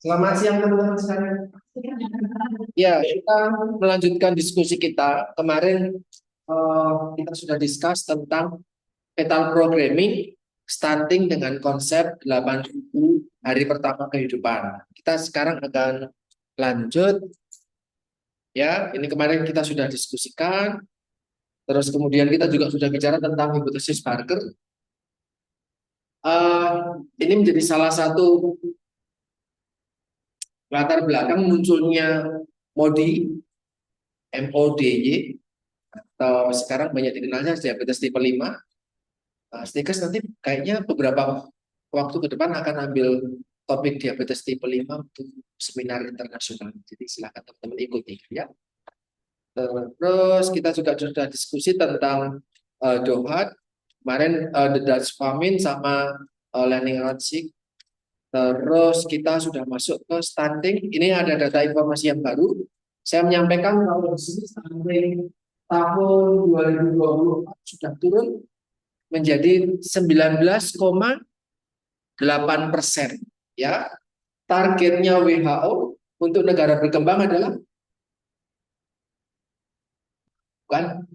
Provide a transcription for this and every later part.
Selamat siang teman-teman sekalian. Ya, kita melanjutkan diskusi kita. Kemarin kita sudah discuss tentang fetal programming stunting dengan konsep 8.000 hari pertama kehidupan. Kita sekarang akan lanjut ya. Ini kemarin kita sudah diskusikan. Terus kemudian kita juga sudah bicara tentang hipotesis Barker. Eh, ini menjadi salah satu latar belakang munculnya MODY, MODY, atau sekarang banyak dikenalnya diabetes tipe 5. Stikers nanti kayaknya beberapa waktu ke depan akan ambil topik diabetes tipe 5 untuk seminar internasional. Jadi silakan teman-teman ikuti ya. Terus kita juga sudah diskusi tentang DOHAT. Kemarin the Dutch famine sama Lenning-Ratzig. Terus kita sudah masuk ke stunting. Ini ada data informasi yang baru. Saya menyampaikan kalau di sini stunting tahun 2024 sudah turun menjadi 19,8%. Ya, targetnya WHO untuk negara berkembang adalah bukan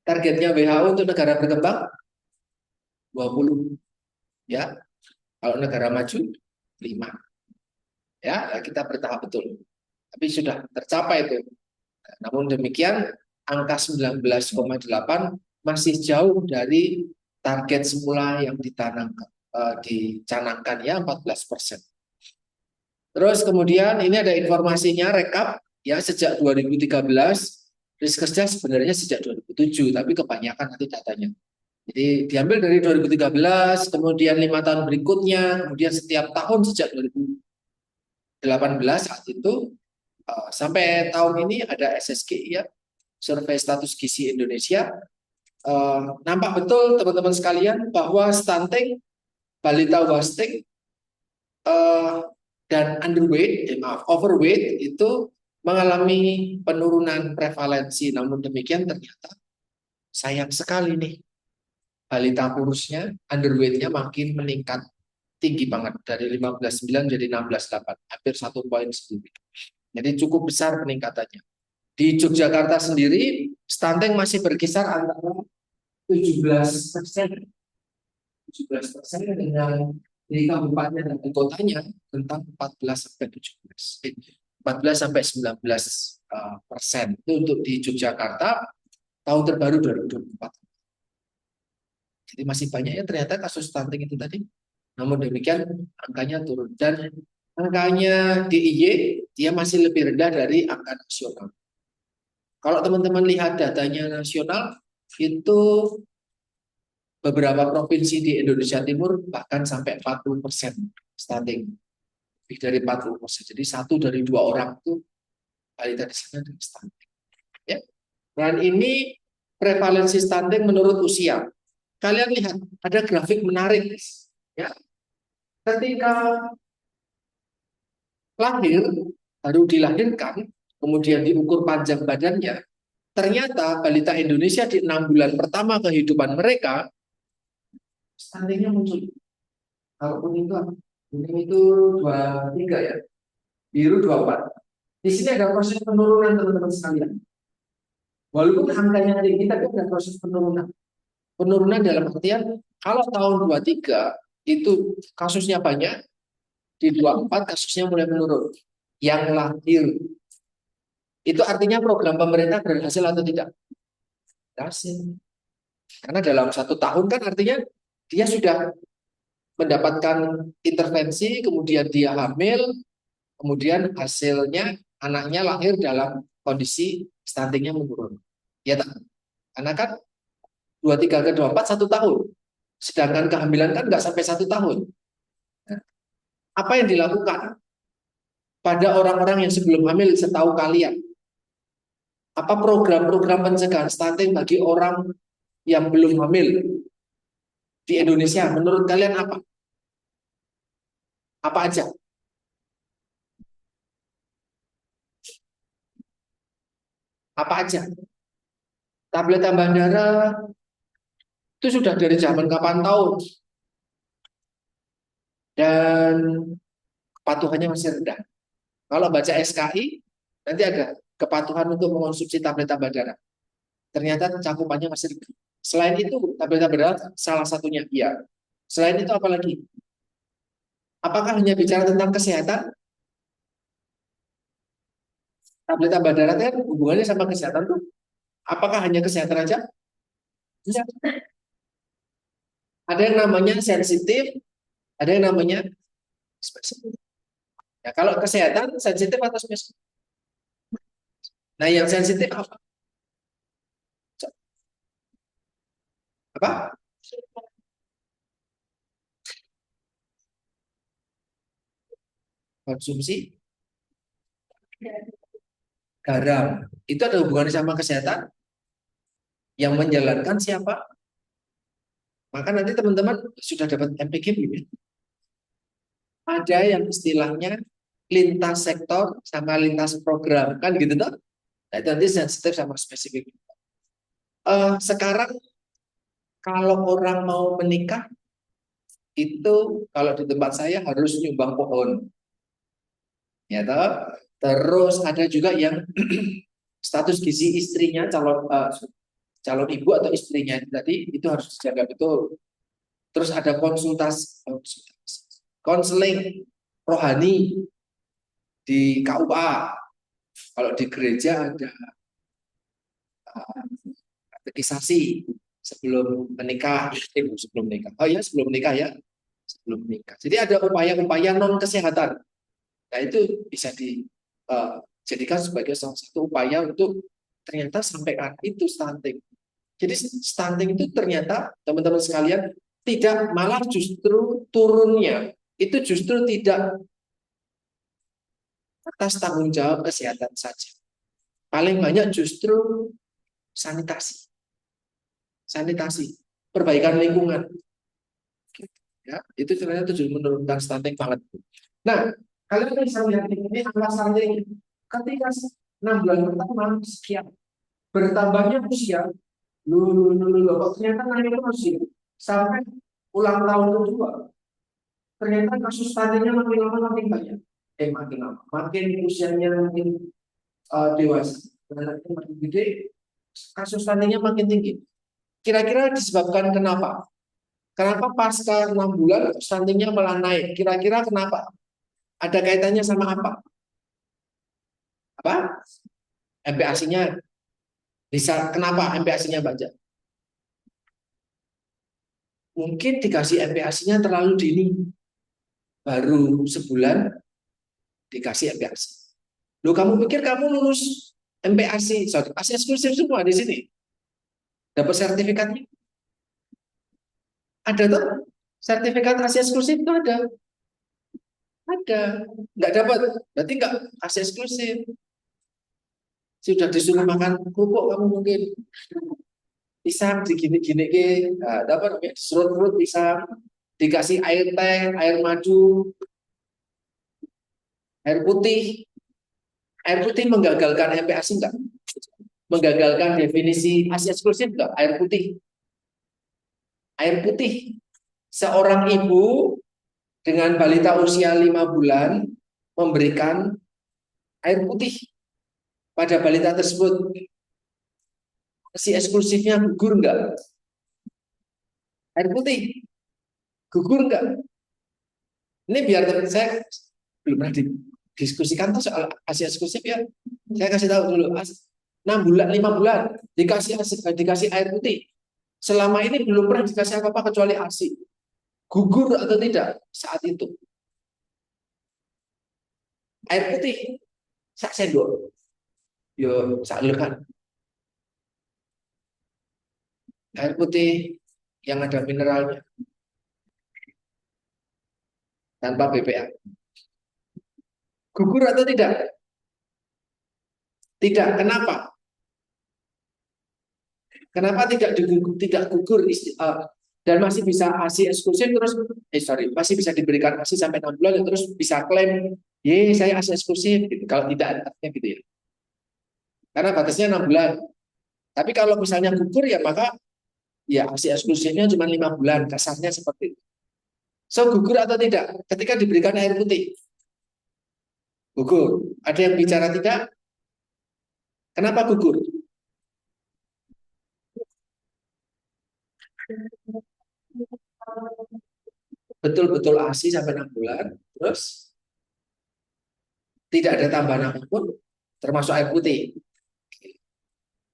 targetnya WHO untuk negara berkembang 20, ya. Kalau negara maju 5. Ya, kita bertahap betul. Tapi sudah tercapai itu. Namun demikian angka 19,8 masih jauh dari target semula yang dicanangkan ya 14%. Terus kemudian ini ada informasinya rekap ya sejak 2013, risk kerja sebenarnya sejak 2007 tapi kebanyakan nanti datanya. Jadi diambil dari 2013, kemudian 5 tahun berikutnya, kemudian setiap tahun sejak 2018 saat itu sampai tahun ini ada SSGI ya, Survei Status Gizi Indonesia. Nampak betul teman-teman sekalian bahwa stunting, balita wasting, dan underweight, maaf, overweight itu mengalami penurunan prevalensi. Namun demikian ternyata sayang sekali nih, balita kurusnya, underweightnya makin meningkat tinggi banget dari 15,9 jadi 16,8, hampir 1 poin. Jadi cukup besar peningkatannya. Di Yogyakarta sendiri, stunting masih berkisar antara 17%, 17% dengan di kabupaten dan di kotanya tentang 14 sampai 17, 14 sampai 19% itu untuk di Yogyakarta tahun terbaru 2024. Jadi masih banyak ya ternyata kasus stunting itu tadi. Namun demikian angkanya turun dan angkanya DIY dia masih lebih rendah dari angka nasional. Kalau teman-teman lihat datanya nasional itu beberapa provinsi di Indonesia Timur bahkan sampai 40% stunting, lebih dari 40%. Jadi 1 dari 2 orang itu balita di sana dengan stunting. Ya. Dan ini prevalensi stunting menurut usia. Kalian lihat ada grafik menarik, ya. Ketika lahir, baru dilahirkan, kemudian diukur panjang badannya, ternyata balita Indonesia di 6 bulan pertama kehidupan mereka stuntingnya muncul. Kalau kuning itu 23 ya, biru 24. Di sini ada proses penurunan teman-teman sekalian. Walaupun angkanya tinggi, tapi ada proses penurunan. Penurunan dalam artian kalau tahun 23 itu kasusnya banyak, di 24 kasusnya mulai menurun. Yang lahir itu artinya program pemerintah berhasil atau tidak? Berhasil. Karena dalam 1 tahun kan artinya dia sudah mendapatkan intervensi, kemudian dia hamil, kemudian hasilnya anaknya lahir dalam kondisi stuntingnya menurun. Ya tak? Karena kan 23 ke 24 1 tahun. Sedangkan kehamilan kan nggak sampai 1 tahun. Apa yang dilakukan pada orang-orang yang sebelum hamil setahu kalian? Apa program-program pencegahan stunting bagi orang yang belum hamil di Indonesia? Menurut kalian apa? Apa aja? Apa aja? Tablet tambah darah itu sudah dari zaman kapan tahu? Dan kepatuhannya masih rendah. Kalau baca SKI, nanti ada kepatuhan untuk mengonsumsi tablet tambah darah. Ternyata cakupannya masih rendah. Selain itu, tablet tambah darah salah satunya. Iya. Selain itu apa lagi? Apakah hanya bicara tentang kesehatan? Tablet tambah darah kan hubungannya sama kesehatan tuh. Apakah hanya kesehatan aja? Tidak. Ada yang namanya sensitif, ada yang namanya spesifik. Ya, kalau kesehatan sensitif atau spesifik? Nah, yang sensitif apa? Apa? Konsumsi garam. Itu ada hubungannya sama kesehatan? Yang menjalankan siapa? Maka nanti teman-teman sudah dapat MPG belum ya? Ada yang istilahnya lintas sektor sama lintas program, kan gitu toh? Nah, itu nanti sensitif sama spesifik. Sekarang kalau orang mau menikah itu kalau di tempat saya harus nyumbang pohon, ya toh. Terus ada juga yang status gizi istrinya calon ibu atau istrinya tadi itu harus dijaga betul. Terus ada konseling rohani di KUA. Kalau di gereja ada katekisasi sebelum menikah, sebelum menikah. Oh ya, sebelum menikah ya, sebelum menikah. Jadi ada upaya-upaya non kesehatan. Nah itu bisa dijadikan sebagai salah satu upaya untuk ternyata sampai anak itu stunting. Jadi stunting itu ternyata teman-teman sekalian tidak, malah justru turunnya itu justru tidak atas tanggung jawab kesehatan saja. Paling banyak justru sanitasi, perbaikan lingkungan. Ya, itu ternyata tujuan menurunkan stunting banget. Nah, kalian bisa lihat ini angka stunting ketika 6 bulan pertama sekian, bertambahnya usia, kok ternyata naik terus ya, sampai ulang tahun kedua, ternyata kasus stuntingnya makin lama makin banyak. Makin lama, makin usianya makin dewasa, anaknya makin gede, kasus stuntingnya makin tinggi. Kira-kira disebabkan kenapa? Kenapa pasca 6 bulan stuntingnya malah naik? Kira-kira kenapa? Ada kaitannya sama apa? Apa? MPASI-nya bisa, kenapa MPASI-nya banyak? Mungkin dikasih MPASI-nya terlalu dini. Baru sebulan dikasih MPASI. Loh, kamu pikir kamu lulus MPASI, ASI eksklusif semua di sini. Dapat sertifikatnya? Ada tuh. Sertifikat ASI eksklusif itu ada. Ada. Nggak dapat. Berarti nggak ASI eksklusif. Sudah disuruh makan kerupuk kamu mungkin. Pisang digini-gini ke, nah, dapat diserut-serut pisang, dikasih air teh, air madu, air putih. Air putih menggagalkan MPASI enggak? Menggagalkan definisi ASI eksklusif enggak? Air putih. Air putih. Seorang ibu dengan balita usia 5 bulan memberikan air putih pada balita tersebut. ASI eksklusifnya gugur enggak? Air putih. Gugur enggak? Ini biar saya belum pernah didiskusikan tuh soal ASI eksklusif ya. Saya kasih tahu dulu. 6 bulan, 5 bulan dikasih air putih. Selama ini belum pernah dikasih apa-apa kecuali ASI. Gugur atau tidak saat itu? Air putih sak sendok. Yo sak lekan. Air putih yang ada mineralnya tanpa BPA. Gugur atau tidak? Tidak. Kenapa? Kenapa tidak gugur dan masih bisa ASI eksklusif terus masih bisa diberikan ASI sampai 6 bulan terus bisa klaim, saya ASI eksklusif gitu. Kalau tidak artinya gitu ya. Karena batasnya 6 bulan. Tapi kalau misalnya gugur ya maka ya ASI eksklusifnya cuma 5 bulan, kasarnya seperti itu. So gugur atau tidak ketika diberikan air putih? Gugur. Ada yang bicara tidak? Kenapa gugur? Betul-betul ASI sampai 6 bulan. Terus tidak ada tambahan apapun, termasuk air putih.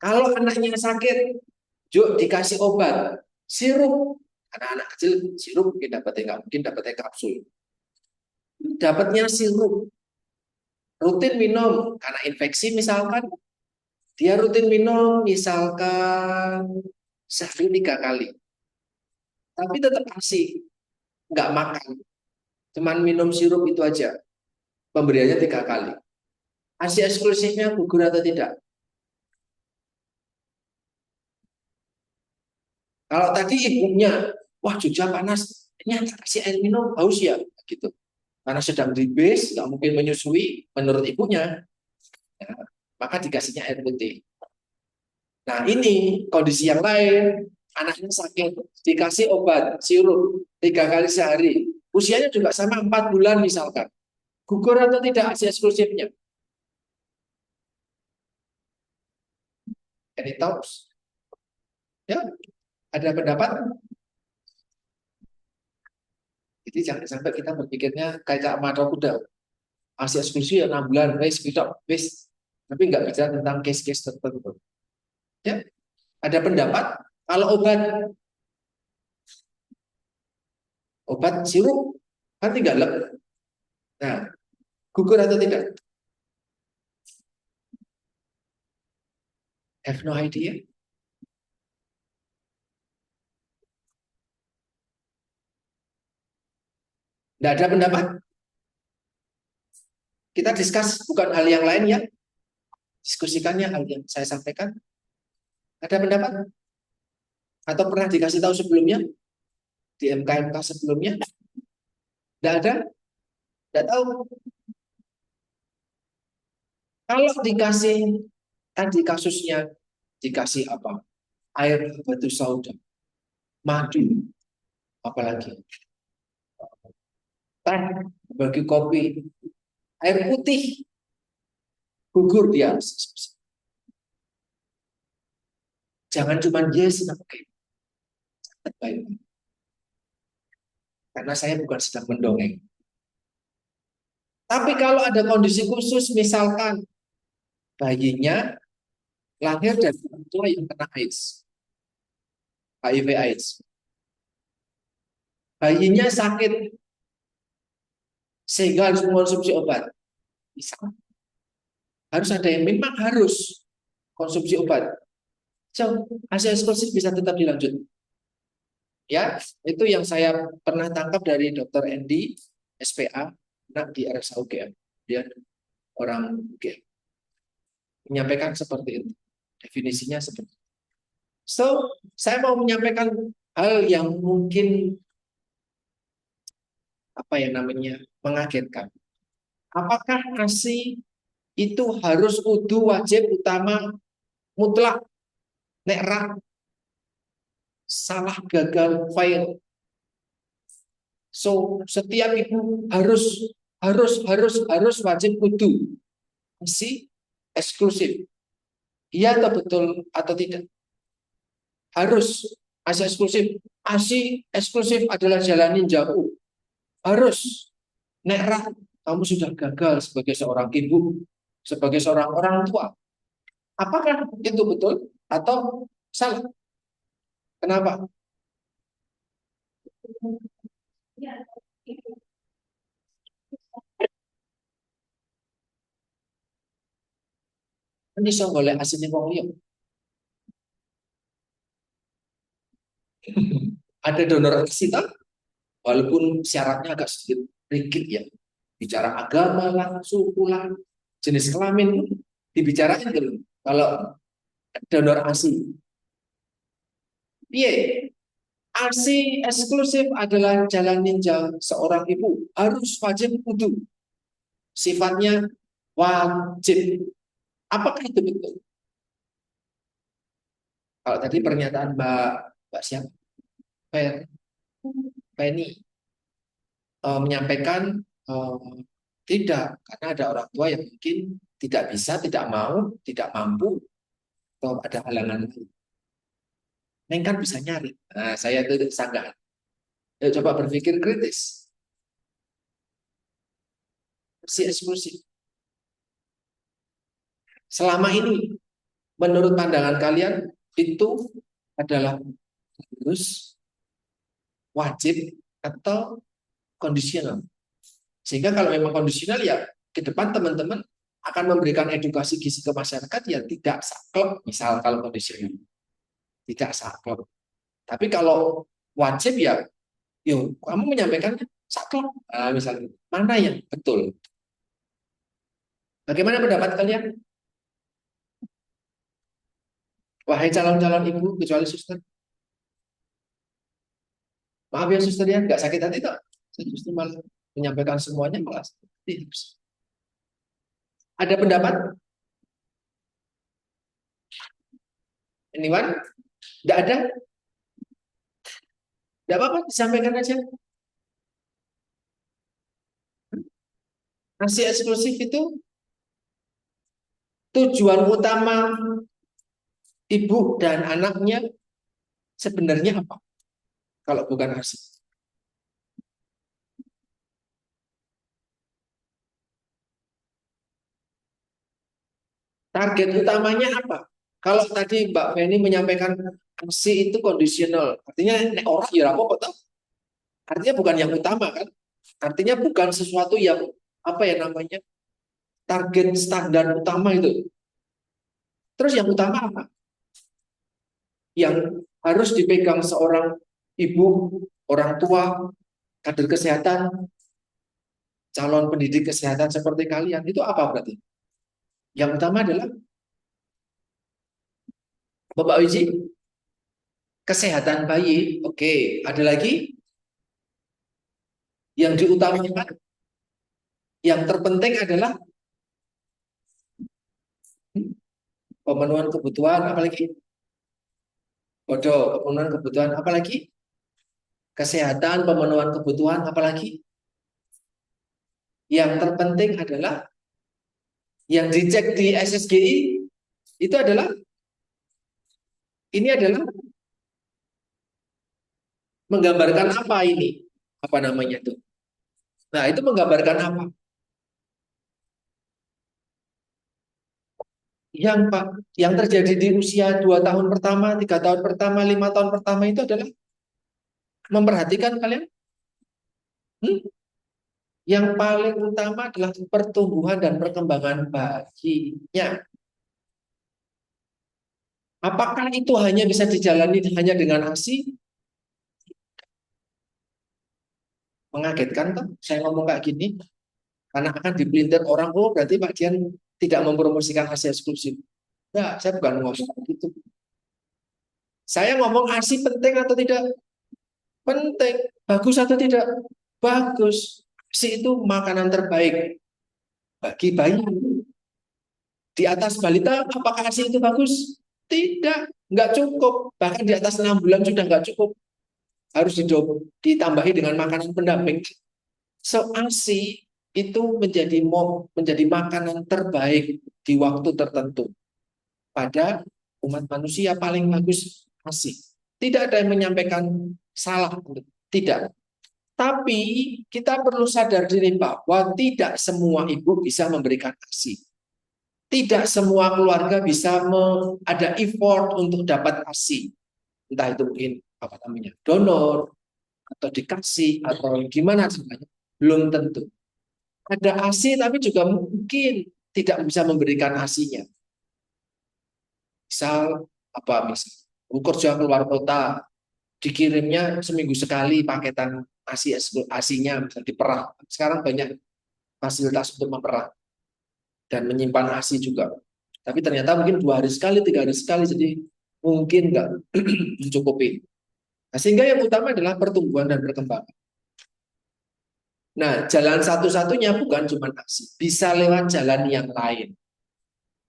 Kalau anaknya sakit, yuk dikasih obat. Sirup. Anak-anak kecil sirup mungkin dapatnya, nggak mungkin dapatnya kapsul. Dapatnya sirup. Rutin minum. Karena infeksi misalkan, dia rutin minum misalkan sehari 3 kali. Tapi tetap ASI. Nggak makan. Cuman minum sirup itu aja. Pemberiannya 3 kali. ASI eksklusifnya gugur atau tidak? Kalau tadi ibunya, wah Jogja panas, ini kasih air minum, haus ya, gitu. Karena sedang di base, nggak mungkin menyusui menurut ibunya, ya, maka dikasihnya air putih. Nah ini kondisi yang lain, anaknya sakit, dikasih obat, sirup, 3 kali sehari. Usianya juga sama 4 bulan misalkan. Gugur atau tidak ASI eksklusifnya? Any thoughts? Ya, ada pendapat? Jadi jangan sampai kita berpikirnya kayak mata kuda. ASI eksklusif ya 6 bulan, wes, kita, wes. Tapi nggak bicara tentang case-case tertentu. Ya, ada pendapat kalau obat sirup kan tidak lek. Nah, gugur atau tidak? Have no idea. Tidak ada pendapat. Kita diskus bukan hal yang lain ya. Diskusikannya hal yang saya sampaikan. Ada pendapat? Atau pernah dikasih tahu sebelumnya? Di MK-MK sebelumnya? Tidak ada? Tidak tahu. Kalau dikasih, tadi kasusnya dikasih apa? Air batu sauda, madu, apalagi teh, bagi kopi, air putih, gugur dia. Jangan cuma yes, oke. Okay. Baik. Karena saya bukan sedang mendongeng. Tapi kalau ada kondisi khusus, misalkan bayinya lahir dari orang tua yang kena AIDS, HIV AIDS. Bayinya sakit sehingga harus mengonsumsi obat. Bisa. Harus ada yang memang harus konsumsi obat. So, hasil eksklusif bisa tetap dilanjut. Ya, itu yang saya pernah tangkap dari Dr. Andy, SPA, di RSA UGM. Dia orang UGM. Menyampaikan seperti itu. Definisinya seperti itu. So, saya mau menyampaikan hal yang mungkin apa yang namanya mengagetkan. Apakah ASI itu harus kudu wajib utama mutlak nek salah gagal fail. So setiap ibu harus wajib kudu ASI eksklusif. Iya atau betul atau tidak? Harus ASI eksklusif. ASI eksklusif adalah jalanin jauh. Harus nek kamu sudah gagal sebagai seorang ibu, sebagai seorang orang tua. Apakah itu betul atau salah? Kenapa? Ini so boleh aslinya wong liya. Ada donor ASI tak? Walaupun syaratnya agak sedikit rigid ya. Bicara agama lah, suku lah, jenis kelamin dibicarain dulu. Kalau donor ASI. Iya, ASI eksklusif adalah jalan ninja seorang ibu. Harus wajib kudu. Sifatnya wajib. Apakah itu betul? Kalau tadi pernyataan Mbak siapa? Penny menyampaikan Tidak, karena ada orang tua yang mungkin tidak bisa, tidak mau, tidak mampu, atau ada halangan lain. Neng kan bisa nyari. Nah, saya itu sanggahan. Ayo coba berpikir kritis. Si eksklusif. Selama ini, menurut pandangan kalian, itu adalah harus, wajib, atau kondisional. Sehingga kalau memang kondisional ya ke depan teman-teman akan memberikan edukasi gizi ke masyarakat ya tidak saklek, misal kalau kondisional tidak saklek. Tapi kalau wajib ya, yuk kamu menyampaikannya saklek. Nah, misalnya mana yang betul? Bagaimana pendapat kalian? Wahai calon-calon ibu kecuali suster, maaf ya suster ya, nggak sakit hati tak? Saya justru malah menyampaikan semuanya malah tips. Ada pendapat? Anyone? Nggak ada? Nggak apa-apa, disampaikan aja. Nasi eksklusif itu tujuan utama ibu dan anaknya sebenarnya apa? Kalau bukan ASI. Target utamanya apa? Kalau tadi Mbak Feni menyampaikan ASI itu kondisional, artinya nek orang ya apa toh? Artinya bukan yang utama kan? Artinya bukan sesuatu yang apa ya namanya? Target standar utama itu. Terus yang utama apa? Yang harus dipegang seorang ibu, orang tua, kader kesehatan, calon pendidik kesehatan seperti kalian, itu apa berarti? Yang utama adalah Bapak Wiji, kesehatan bayi. Oke, ada lagi yang diutamakan, yang terpenting adalah pemenuhan kebutuhan, apalagi bodoh, pemenuhan kebutuhan, apalagi kesehatan, pemenuhan kebutuhan, apalagi yang terpenting adalah yang dicek di SSGI itu adalah ini adalah menggambarkan apa ini? Apa namanya itu? Nah, itu menggambarkan apa? Yang terjadi di usia 2 tahun pertama, 3 tahun pertama, 5 tahun pertama itu adalah memperhatikan kalian. Hmm? Yang paling utama adalah pertumbuhan dan perkembangan bayinya. Apakah itu hanya bisa dijalani hanya dengan ASI? Mengagetkan kan? Saya ngomong kayak gini, karena akan dipelintir orang, oh berarti Pak Dian tidak mempromosikan ASI eksklusif. Nah, saya bukan ngomong gitu. Saya ngomong ASI penting atau tidak? Penting. Bagus atau tidak? Bagus. ASI itu makanan terbaik bagi bayi. Di atas balita, apakah ASI itu bagus? Tidak, nggak cukup. Bahkan di atas 6 bulan sudah nggak cukup. Harus ditambahi dengan makanan pendamping. So, ASI itu menjadi makanan terbaik di waktu tertentu. Pada umat manusia paling bagus ASI. Tidak ada yang menyampaikan salah. Tidak. Tapi kita perlu sadar diri bahwa tidak semua ibu bisa memberikan ASI. Tidak semua keluarga bisa ada effort untuk dapat ASI. Entah itu mungkin apa namanya donor atau dikasih atau gimana sebenarnya belum tentu. Ada ASI tapi juga mungkin tidak bisa memberikan ASI-nya. Misal apa misal kerja keluar kota dikirimnya seminggu sekali paketan ASI ASI-nya bisa diperah. Sekarang banyak fasilitas untuk memperah dan menyimpan ASI juga. Tapi ternyata mungkin 2 hari sekali, 3 hari sekali, jadi mungkin nggak mencukupi. Nah, sehingga yang utama adalah pertumbuhan dan perkembangan. Nah, jalan satu-satunya bukan cuma ASI, bisa lewat jalan yang lain.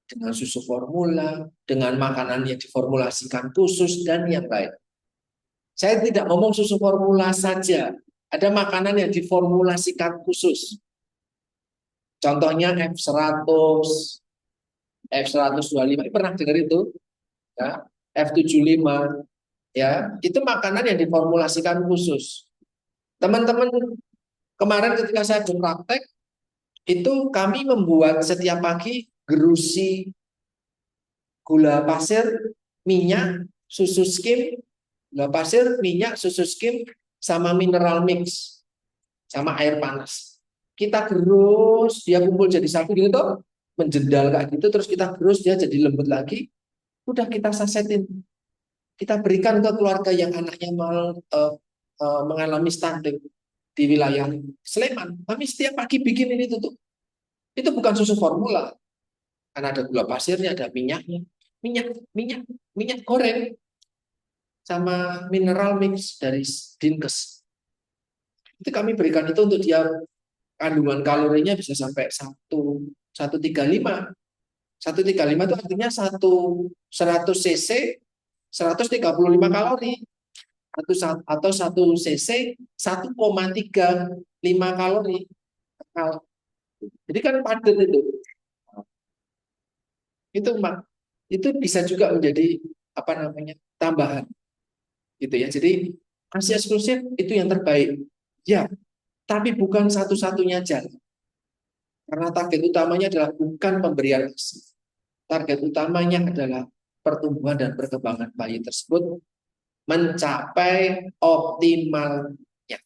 Dengan susu formula, dengan makanan yang diformulasikan khusus, dan yang lain. Saya tidak ngomong susu formula saja, ada makanan yang diformulasikan khusus. Contohnya F100, F125, pernah dengar itu? Ya, F75, ya, itu makanan yang diformulasikan khusus. Teman-teman, kemarin ketika saya berpraktek, itu kami membuat setiap pagi gerusi gula pasir, minyak, susu skim, gula pasir, minyak, susu skim, sama mineral mix, sama air panas. Kita gerus, dia kumpul jadi satu gitu, menjendal kayak gitu, terus kita gerus, dia jadi lembut lagi, udah kita sasetin. Kita berikan ke keluarga yang anaknya mengalami stunting di wilayah Sleman. Kami setiap pagi bikin ini tutup. Itu bukan susu formula, karena ada gula pasirnya, ada minyaknya, minyak, minyak, minyak goreng, sama mineral mix dari Dinkes. Itu kami berikan itu untuk dia, kandungan kalorinya bisa sampai 135. 135 itu artinya 100 cc 135 kalori, atau 1 cc 1,35 kalori. Jadi kan padat itu. Itu bisa juga menjadi apa namanya, tambahan gitu ya. Jadi ASI eksklusif itu yang terbaik. Ya, tapi bukan satu-satunya jalan. Karena target utamanya adalah bukan pemberian ASI. Target utamanya adalah pertumbuhan dan perkembangan bayi tersebut mencapai optimalnya.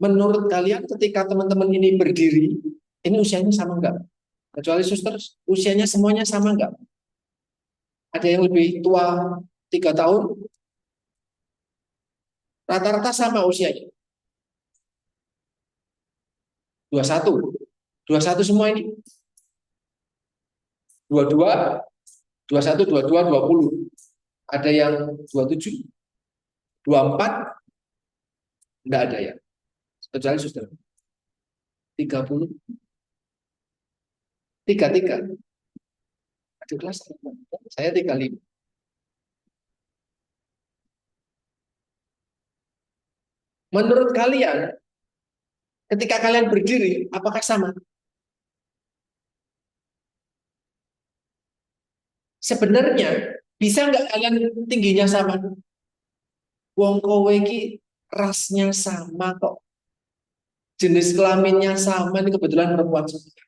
Menurut kalian ketika teman-teman ini berdiri, ini usianya sama enggak? Kecuali suster, usianya semuanya sama enggak? Ada yang lebih tua 3 tahun, rata-rata sama usianya. 21. 21 semua ini. 22, 21, 22, 20. Ada yang 27, 24, enggak ada ya. Kecuali suster. 30, 33. Adik kelas saya 35. Menurut kalian, ketika kalian berdiri, apakah sama? Sebenarnya, bisa nggak kalian tingginya sama? Wong kowe iki rasnya sama kok. Jenis kelaminnya sama, ini kebetulan perempuan semua.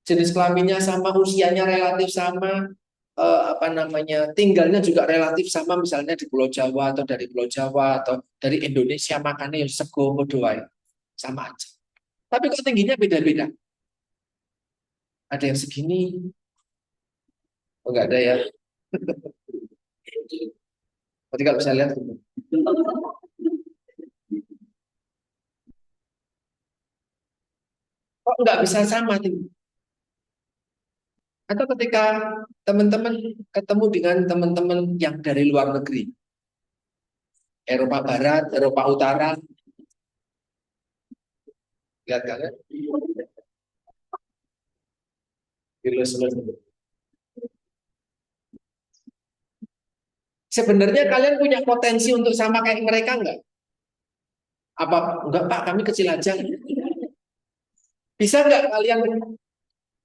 Jenis kelaminnya sama, usianya relatif sama, apa namanya, tinggalnya juga relatif sama, misalnya di Pulau Jawa atau dari Pulau Jawa atau dari Indonesia, makannya yang sego modoai, sama aja. Tapi kok tingginya beda-beda. Ada yang segini, oh, enggak ada ya. Berarti kalau saya lihat, kok nggak bisa sama tinggi? Atau ketika teman-teman ketemu dengan teman-teman yang dari luar negeri, Eropa Barat, Eropa Utara, lihat kalian, sebenarnya kalian punya potensi untuk sama kayak mereka nggak? Apa enggak Pak, kami kecil aja. Bisa nggak kalian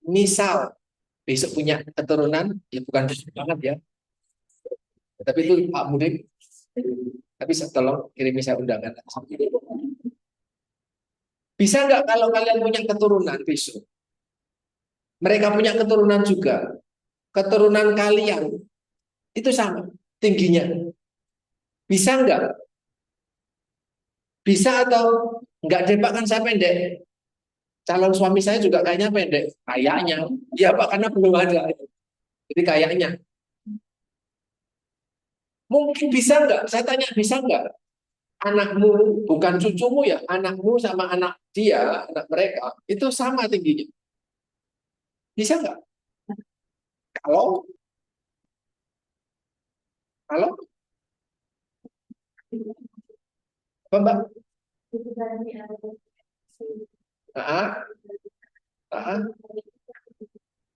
misal besok punya keturunan, ya bukan besok banget ya, tapi itu Pak Mudik, tapi tolong kirimi saya undangan. Bisa nggak kalau kalian punya keturunan besok, mereka punya keturunan juga, keturunan kalian itu sama tingginya, bisa nggak? Bisa atau nggak deh Pak, kan saya pendek. Calon suami saya juga kayaknya pendek. Kayaknya. Ya Pak, karena belum ada. Jadi kayaknya. Mungkin bisa nggak? Saya tanya, bisa nggak? Anakmu, bukan cucumu ya, anakmu sama anak dia, anak mereka, itu sama tingginya. Bisa nggak? Kalau, kalau, apa Mbak? Ah, ah,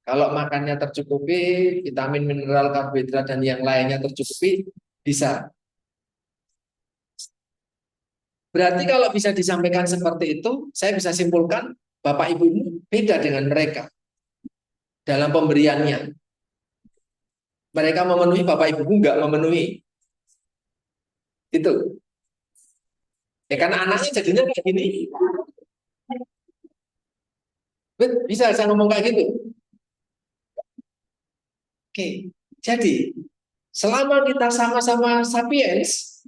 kalau makannya tercukupi, vitamin, mineral, karbohidrat, dan yang lainnya tercukupi, bisa. Berarti kalau bisa disampaikan seperti itu, saya bisa simpulkan Bapak ibumu beda dengan mereka dalam pemberiannya. Mereka memenuhi, bapak ibumu nggak memenuhi. Itu. Ya karena anaknya jadinya kayak gini. Bisa saya ngomong kayak gitu. Oke. Jadi, selama kita sama-sama sapiens,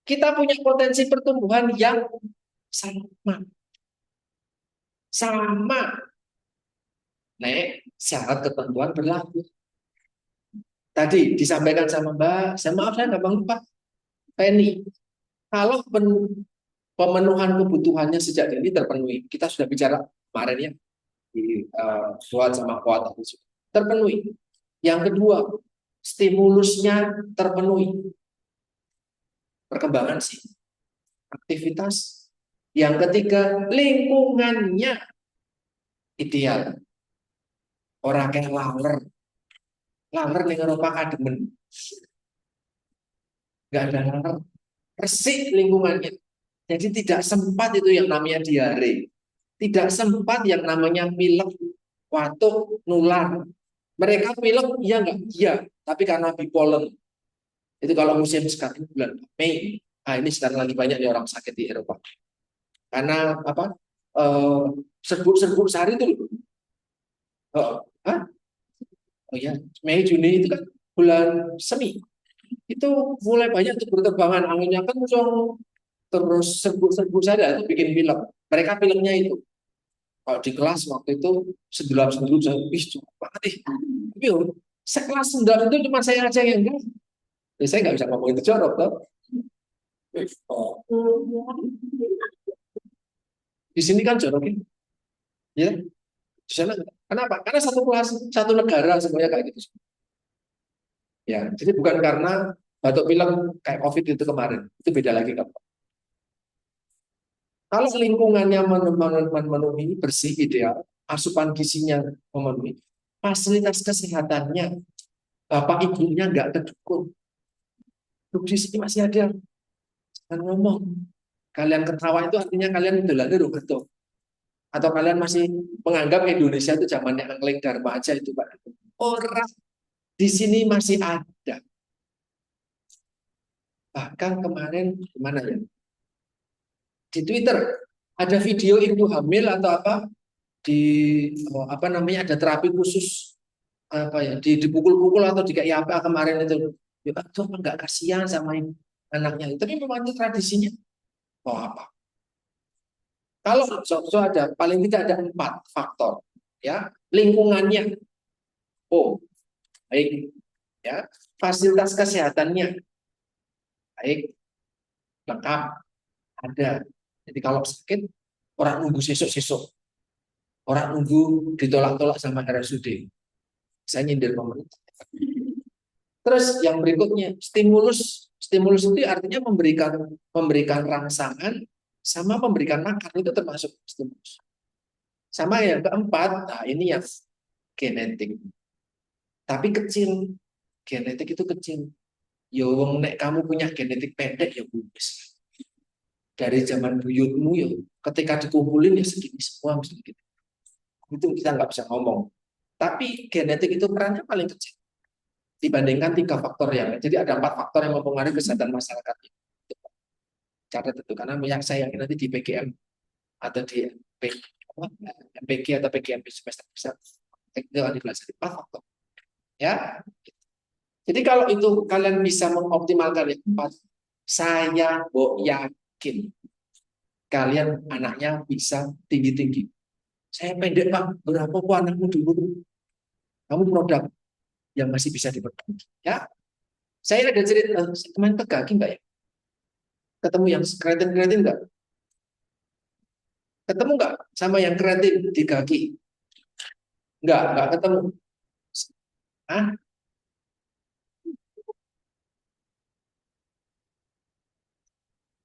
kita punya potensi pertumbuhan yang sama. Sama. Nek, syarat ketentuan berlaku. Tadi disampaikan sama Mbak, saya maaf saya nggak lupa. Penny, kalau pemenuhan kebutuhannya sejak dini terpenuhi, kita sudah bicara kemarin ya di SWOT sama kuat terpenuhi. Yang kedua, stimulusnya terpenuhi, perkembangan sih, aktivitas. Yang ketiga, lingkungannya ideal. Orang kayak laler ning Eropa kademen, nggak ada laler, resik lingkungannya. Jadi tidak sempat itu yang namanya diare, tidak sempat yang namanya pilek, watuk, nular. Mereka pilek, iya nggak? Iya, tapi karena bipolar. Itu kalau musim sekarang bulan Mei. Nah, ini sekarang lagi banyak nih orang sakit di Eropa. Karena apa? Serbuk-serbuk sehari itu. Hah? Oh ya, Mei Juni itu kan bulan semi. Itu mulai banyak tuh berterbangan, anginnya kencang, terus serbuk-serbuk saja itu bikin pilek. Mereka pileknya itu. Kalau di kelas waktu itu sedelap-sedelup saya, ih cuma banget ih. Tapi sekelas sedelap itu cuma saya aja yang enggak. Ya, saya nggak bisa ngomong itu jorok toh. Oh. Di sini kan jorok ini. Ya, di sana kenapa? Karena satu kelas, satu negara semuanya kayak gitu. Ya, jadi bukan karena batuk pilek kayak COVID itu kemarin. Itu beda lagi kan. Kalau lingkungannya memenuhi bersih ideal, asupan gizinya memenuhi, fasilitas kesehatannya, bapak ibunya nggak kedukun. Loh, di sini masih ada yang ngomong. Kalian ketawa itu artinya kalian udah lalu betul. Atau kalian masih menganggap Indonesia itu zamannya Angling Dharma aja itu Pak. Orang di sini masih ada. Bahkan kemarin gimana ya? Di Twitter ada video ibu hamil atau apa di apa namanya ada terapi khusus apa ya dipukul-pukul atau kayak apa kemarin itu ya tuh nggak kasihan sama anaknya itu tapi memang itu tradisinya oh apa kalau so ada paling tidak ada 4 faktor ya lingkungannya oh baik ya fasilitas kesehatannya baik lengkap ada jadi kalau sakit orang nunggu sesuk-sesuk orang nunggu ditolak-tolak sama RSUD saya nyindir pemerintah. Terus yang berikutnya stimulus, stimulus itu artinya memberikan rangsangan sama memberikan makan itu termasuk stimulus. Sama yang keempat, nah ini yang genetik. Tapi kecil, genetik itu kecil. Ya wong nek kamu punya genetik pendek ya bubis. Dari zaman buyutmu ya ketika dikumpulin ya segini semua mesti gitu. Itu kita nggak bisa ngomong. Tapi genetik itu perannya paling kecil dibandingkan 3 faktor yang lain. Jadi ada 4 faktor yang mempengaruhi kesehatan masyarakat. Catat itu karena yang saya yakin nanti di PGM atau di MPG atau PGM semester besar itu akan dipelajari 4 faktor. Ya, jadi kalau itu kalian bisa mengoptimalkan yang 4, saya yakin kalian anaknya bisa tinggi-tinggi. Saya pendek Pak, berapa kok anakmu dulu? Kamu produk yang masih bisa diperbaiki. Ya, saya ada cerita teman tegaki enggak ya? Ketemu yang kreatin-kreatin enggak? Ketemu enggak sama yang kreatin di kaki? Enggak ketemu. Hah?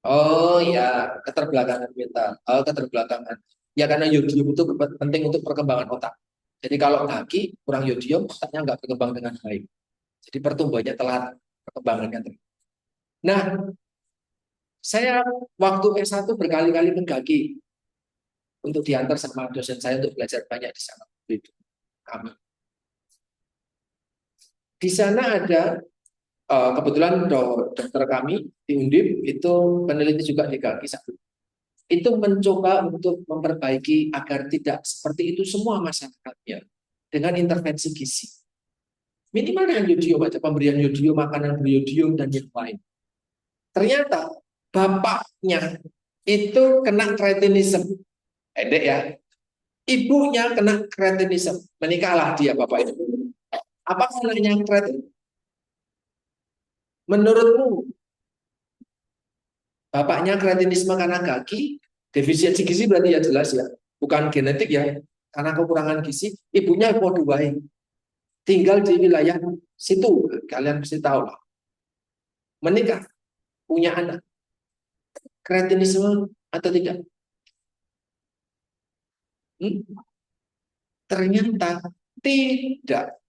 Oh ya, keterbelakangan mental. Oh, keterbelakangan. Ya karena yodium itu penting untuk perkembangan otak. Jadi kalau kaki kurang yodium, otaknya nggak berkembang dengan baik. Jadi pertumbuhannya telat, perkembangannya telat. Nah, saya waktu S1 berkali-kali mendaki. untuk diantar sama dosen saya untuk belajar banyak di sana. Itu kami. Di sana ada kebetulan dokter kami di Undip itu peneliti juga di kaki satu. Itu mencoba untuk memperbaiki agar tidak seperti itu semua masyarakatnya dengan intervensi gizi. Minimal dengan yodium aja, pemberian yodium, makanan beriodium dan yang lain. Ternyata bapaknya itu kena kretinisme, pendek ya. Ibunya kena kretinisme, menikahlah dia bapak itu. Apa anaknya kretin? Menurutmu bapaknya kretinisme karena kaki, defisiensi gizi berarti ya jelas ya, bukan genetik ya, karena kekurangan gizi. Ibunya poduai, tinggal di wilayah situ, kalian pasti tahu lah. Menikah, punya anak, kretinisme atau tidak? Hmm? Ternyata tidak.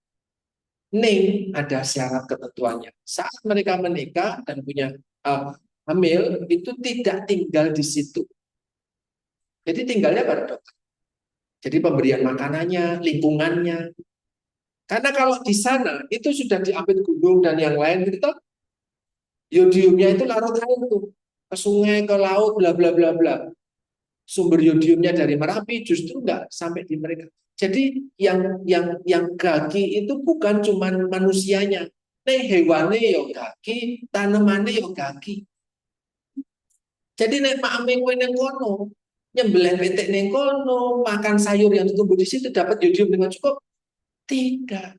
Ning ada syarat ketentuannya. Saat mereka menikah dan punya hamil, itu tidak tinggal di situ. Jadi tinggalnya pada dokter. Jadi pemberian makanannya, lingkungannya. Karena kalau di sana itu sudah diambil gunung dan yang lain gitu, yodiumnya itu larut air tuh ke sungai, ke laut, bla bla bla bla. Sumber yodiumnya dari Merapi justru nggak sampai di mereka. Jadi yang gagi itu bukan cuma manusianya, nih hewannya yo gagi, tanamannya yo gagi. Jadi nek mak ame kowe ning kono, nyembelih petik ning kono, makan sayur yang tumbuh di situ dapat yodium dengan cukup? Tidak.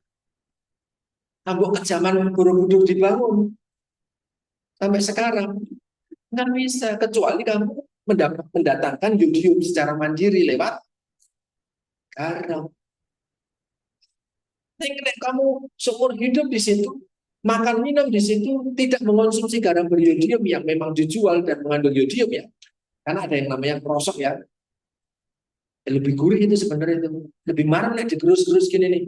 Ambok ke zaman Borobudur dibangun sampai sekarang nggak bisa kecuali kamu mendatangkan yodium secara mandiri lewat garam. Nek kamu seumur hidup di situ, makan minum di situ, tidak mengonsumsi garam beriodium yang memang dijual dan mengandung yodium ya. Karena ada yang namanya krosok ya. Lebih gurih itu sebenarnya itu. Lebih marah nih digerus-gerus gini nih.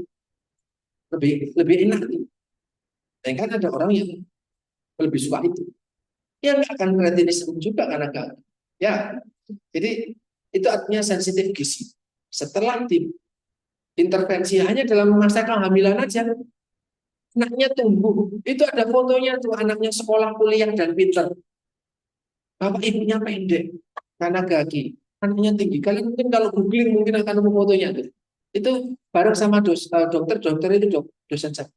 Lebih enak. Dan kan ada orang yang lebih suka itu. Ya nggak akan kretinisme juga karena nggak. Ya, jadi itu artinya sensitif gizi. Setelah intervensi hanya dalam masa kehamilan aja, anaknya tumbuh. Itu ada fotonya tuh anaknya sekolah, kuliah dan pintar. Bapak ibunya pendek karena kaki, anaknya tinggi. Kalian mungkin kalau googling mungkin akan nemu fotonya tuh. Itu bareng sama dokter itu dosen saya.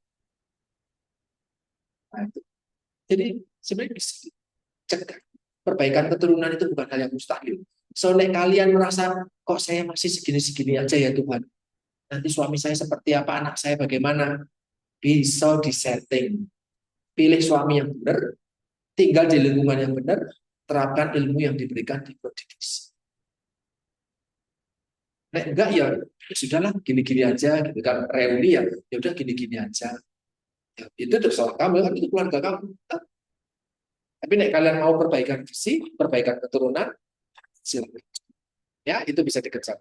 Nah, itu. Jadi sebenarnya bisa cegah. Perbaikan keturunan itu bukan hal yang mustahil. Soalnya kalian merasa kok saya masih segini-segini aja ya Tuhan. Nanti suami saya seperti apa, anak saya bagaimana, bisa disetting. Pilih suami yang benar, tinggal di lingkungan yang benar, terapkan ilmu yang diberikan di Prodikis. Nek enggak ya, ya sudahlah gini-gini aja gitu kan, reuni ya udah gini-gini aja. Ya, itu terserah kamu kan, itu keluarga kamu. Tapi nek kalian mau perbaikan visi, perbaikan keturunan, silakan. Ya, itu bisa dikejar.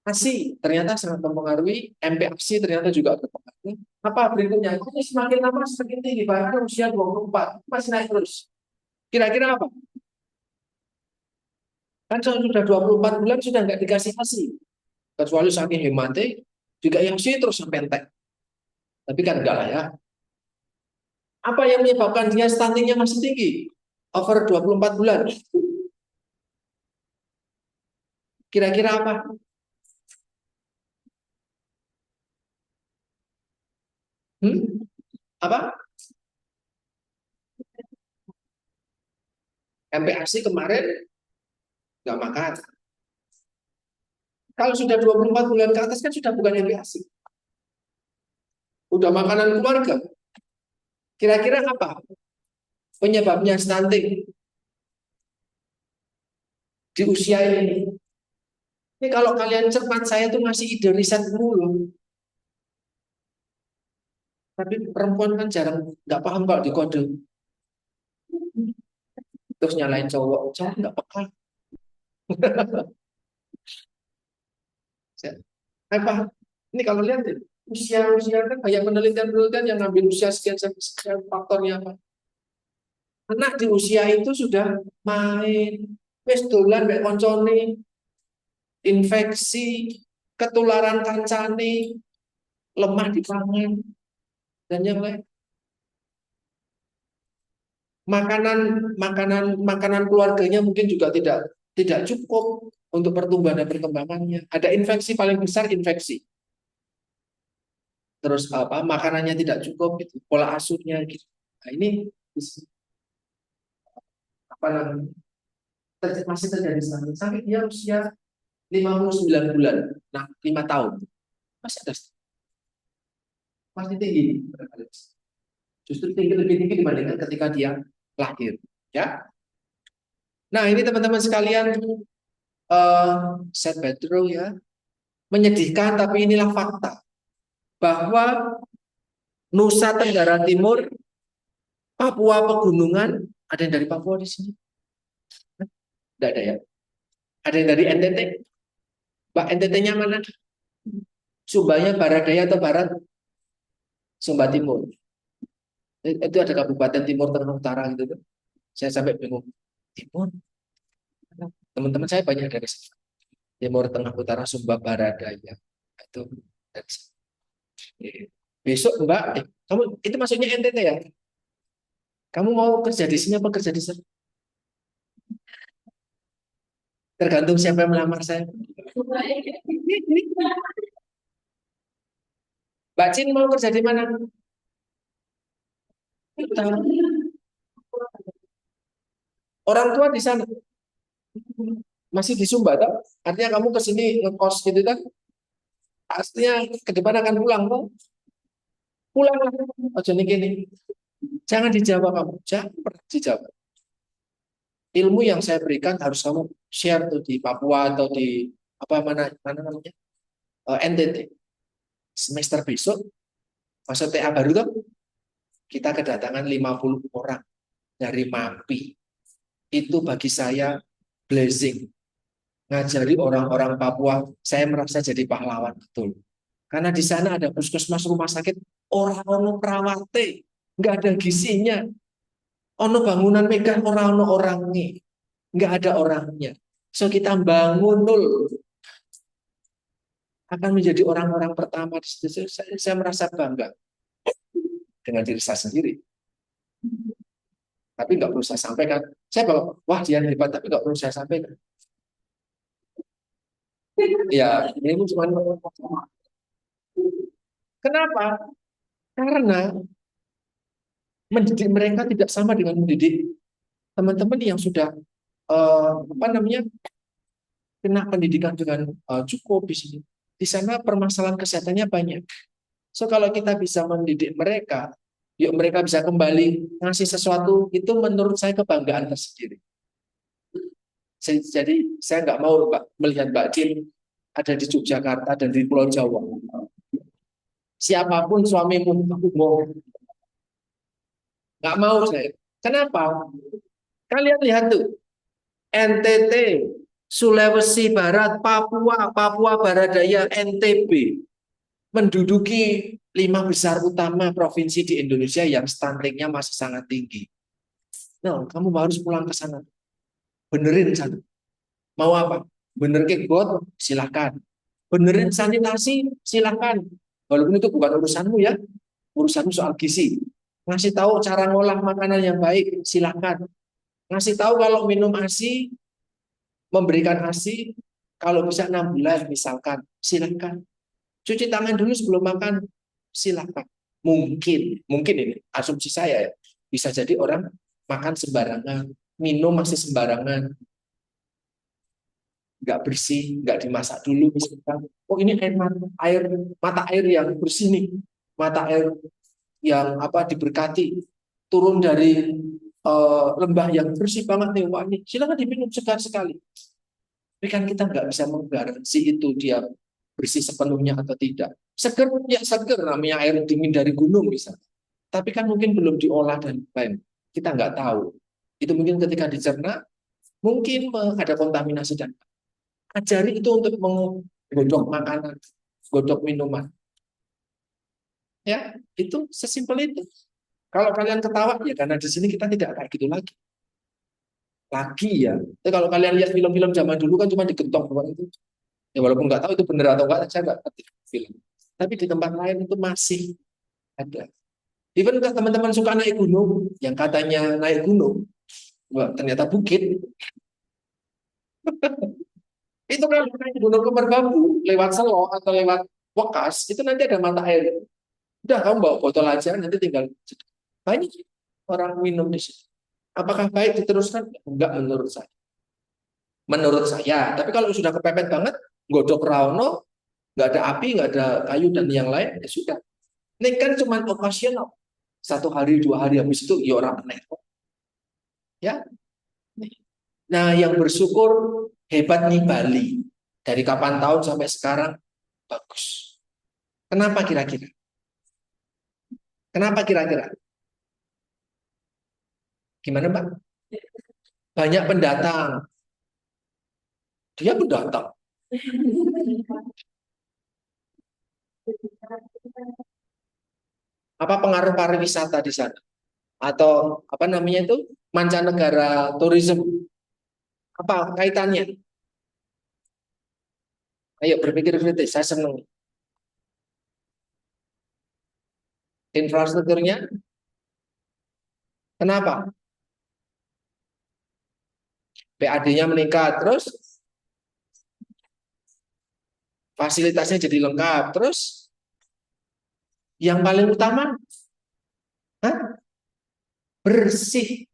ASI ternyata sangat mempengaruhi, MPASI ternyata juga berpengaruh. Apa berikutnya? Ini semakin lama semakin tinggi, bahkan usia 24 masih naik terus. Kira-kira apa? Kan sudah 24 bulan sudah nggak dikasih ASI. Kecuali saking hematnya, juga yang ASI terus sampai entek. Tapi kan enggak lah ya. Apa yang menyebabkan dia stuntingnya masih tinggi? Over 24 bulan. Kira-kira apa? Hmm? Apa? MPASI kemarin nggak makan. Kalau sudah 24 bulan ke atas kan sudah bukan MPASI. Udah makanan keluarga. Kira-kira apa penyebabnya stunting di usia ini? Ini kalau kalian cepat, saya tuh masih ide riset dulu. Tapi perempuan kan jarang, nggak paham kalau di kode. Terus nyalain cowok, cowok nggak peka. Apa? Ini kalau lihat usia kan banyak penelitian yang ngambil usia sekian sekian faktornya apa? Anak di usia itu sudah main, wes dolan mek koncone, infeksi, ketularan kancane, lemah di pangan, dan yang lain. Makanan keluarganya mungkin juga tidak cukup untuk pertumbuhan dan perkembangannya. Ada infeksi, paling besar infeksi. Terus makanannya tidak cukup gitu, pola asuhnya gitu. Nah, ini apa namanya? Masih terjadi sampai dia usia 59 bulan. Nah, 5 tahun. Masih ada, masih tinggi. Justru lebih tinggi dibandingkan ketika dia lahir, ya. Nah, ini teman-teman sekalian, sad but true ya. Menyedihkan, tapi inilah fakta bahwa Nusa Tenggara Timur, Papua pegunungan, ada yang dari Papua di sini? Tidak ada ya. Ada yang dari NTT? Mbak, NTT-nya mana? Sumbanya barat daya atau barat? Sumba Timur. Itu ada Kabupaten Timur Tengah Utara gitu. Saya sampai bingung. Timur? Teman-teman saya banyak dari sana. Timur Tengah Utara, Sumba Barat Daya. Itu dari sana. Besok Mbak, kamu itu maksudnya NTT ya? Kamu mau kerja di sini apa kerja di sana? Tergantung siapa yang melamar saya. Mbak Cin mau kerja di mana? Orang tua di sana. Masih di Sumba, tak? Artinya kamu ke sini ngekos gitu kan? Aslinya ke depan akan pulang, kok. Pulang lah. Ojo nih gini. Jangan dijawab kamu. Jangan pernah dijawab. Ilmu yang saya berikan harus kamu share tuh di Papua atau di apa mana namanya? NTT. Semester besok masa TA baru tuh kita kedatangan 50 orang dari MAPI. Itu bagi saya blessing. Ngajari orang-orang Papua, saya merasa jadi pahlawan betul. Karena di sana ada puskesmas, rumah sakit, orang-orang perawate, nggak ada gizinya. Ono bangunan megah, orang-orang orangnya, nggak ada orangnya. So kita bangun nul, akan menjadi orang-orang pertama di situ. Saya merasa bangga dengan diri saya sendiri. Tapi nggak perlu saya sampaikan. Saya bawa, wah dia hebat, tapi nggak perlu saya sampaikan. Ya, ini cuma kenapa? Karena mendidik mereka tidak sama dengan mendidik teman-teman yang sudah apa namanya kena pendidikan dengan cukup di sini. Di sana permasalahan kesehatannya banyak. So kalau kita bisa mendidik mereka, yuk mereka bisa kembali ngasih sesuatu, itu menurut saya kebanggaan tersendiri. Jadi saya nggak mau melihat Mbak Kim ada di Yogyakarta dan di Pulau Jawa. Siapapun suamimu, aku mau. Nggak mau saya. Kenapa? Kalian lihat tuh, NTT, Sulawesi Barat, Papua, Papua Barat Daya, NTB menduduki 5 besar utama provinsi di Indonesia yang stuntingnya masih sangat tinggi. Nah, kamu harus pulang ke sana. Benerin sana. Mau apa? Bener got, silahkan. Benerin sanitasi, silahkan. Walaupun itu bukan urusanmu ya, urusanmu soal gizi. Ngasih tahu cara ngolah makanan yang baik, silahkan. Ngasih tahu kalau minum ASI, memberikan ASI, kalau bisa 6 bulan misalkan, silahkan. Cuci tangan dulu sebelum makan, silahkan. Mungkin ini asumsi saya ya, bisa jadi orang makan sembarangan, minum masih sembarangan, nggak bersih, nggak dimasak dulu misalkan. Oh ini mata air yang bersih nih, mata air yang apa diberkati, turun dari lembah yang bersih banget nih, wah ini silakan diminum segar sekali. Tapi kan kita nggak bisa menggaransi itu dia bersih sepenuhnya atau tidak. Seger ya seger, namanya air dingin dari gunung bisa. Tapi kan mungkin belum diolah dan lain. Kita nggak tahu. Itu mungkin ketika dicerna mungkin ada kontaminasi dan ajari itu untuk menggodok makanan, godok minuman. Ya, itu sesimpel itu. Kalau kalian ketawa ya karena di sini kita tidak kayak gitu lagi. Lagi ya. Tapi kalau kalian lihat film-film zaman dulu kan cuma digentok doang itu. Ya walaupun nggak tahu itu benar atau enggak, saya nggak ngerti film. Tapi di tempat lain itu masih ada. Even kalau teman-teman suka naik gunung, yang katanya naik gunung, wah, ternyata bukit. Itu kan naik gunung ke Merbabu, lewat Selo atau lewat Wekas, itu nanti ada mata air. Udah kamu bawa botol aja, nanti tinggal banyak orang minum di situ. Apakah baik diteruskan? Enggak menurut saya. Menurut saya. Tapi kalau sudah kepepet banget, godok rauno, nggak ada api, nggak ada kayu dan yang lain, ya sudah. Ini kan cuma okasional. 1 hari, 2 hari habis itu, ya orang aneh. Ya. Nah, yang bersyukur hebat nih Bali. Dari kapan tahun sampai sekarang bagus. Kenapa kira-kira? Kenapa kira-kira? Gimana, Mbak? Banyak pendatang. Dia pendatang. Apa pengaruh pariwisata di sana? Atau apa namanya itu? Mancanegara tourism. Apa kaitannya? Ayo berpikir kritis, saya senang. Infrastrukturnya, kenapa? PAD-nya meningkat, terus fasilitasnya jadi lengkap, terus yang paling utama, hah? Bersih.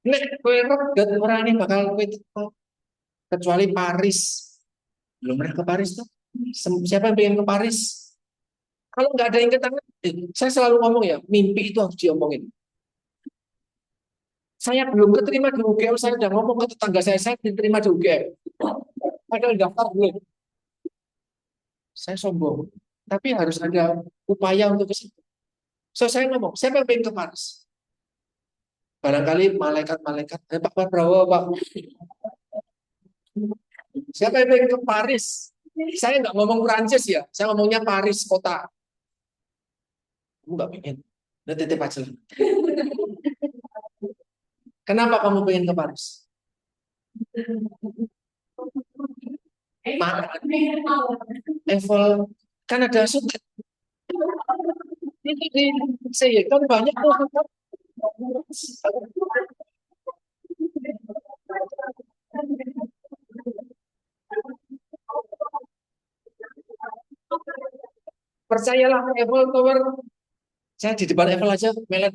Nek kowe reget ora ini bakal kowe teko. Kecuali Paris. Belum pernah ke Paris tuh. Siapa yang pengen ke Paris? Kalau nggak ada yang ke tangan, saya selalu ngomong ya, mimpi itu harus diomongin. Saya belum keterima di UGM, saya udah ngomong ke tetangga saya diterima di UGM. Padahal daftar belum. Saya sombong. Tapi harus ada upaya untuk ke situ. So saya ngomong, siapa yang pengen ke Paris? Barangkali malaikat-malaikat, Pak Prabowo, Pak. Siapa yang pengen ke Paris? Saya nggak ngomong Prancis ya, saya ngomongnya Paris kota. Kamu nggak pengen? Udah titip aja lah. Kenapa kamu pengen ke Paris? Eiffel kan ada suket. Itu di saya kan banyak tuh. Percayalah Eiffel Tower. Saya di depan Eiffel aja melet.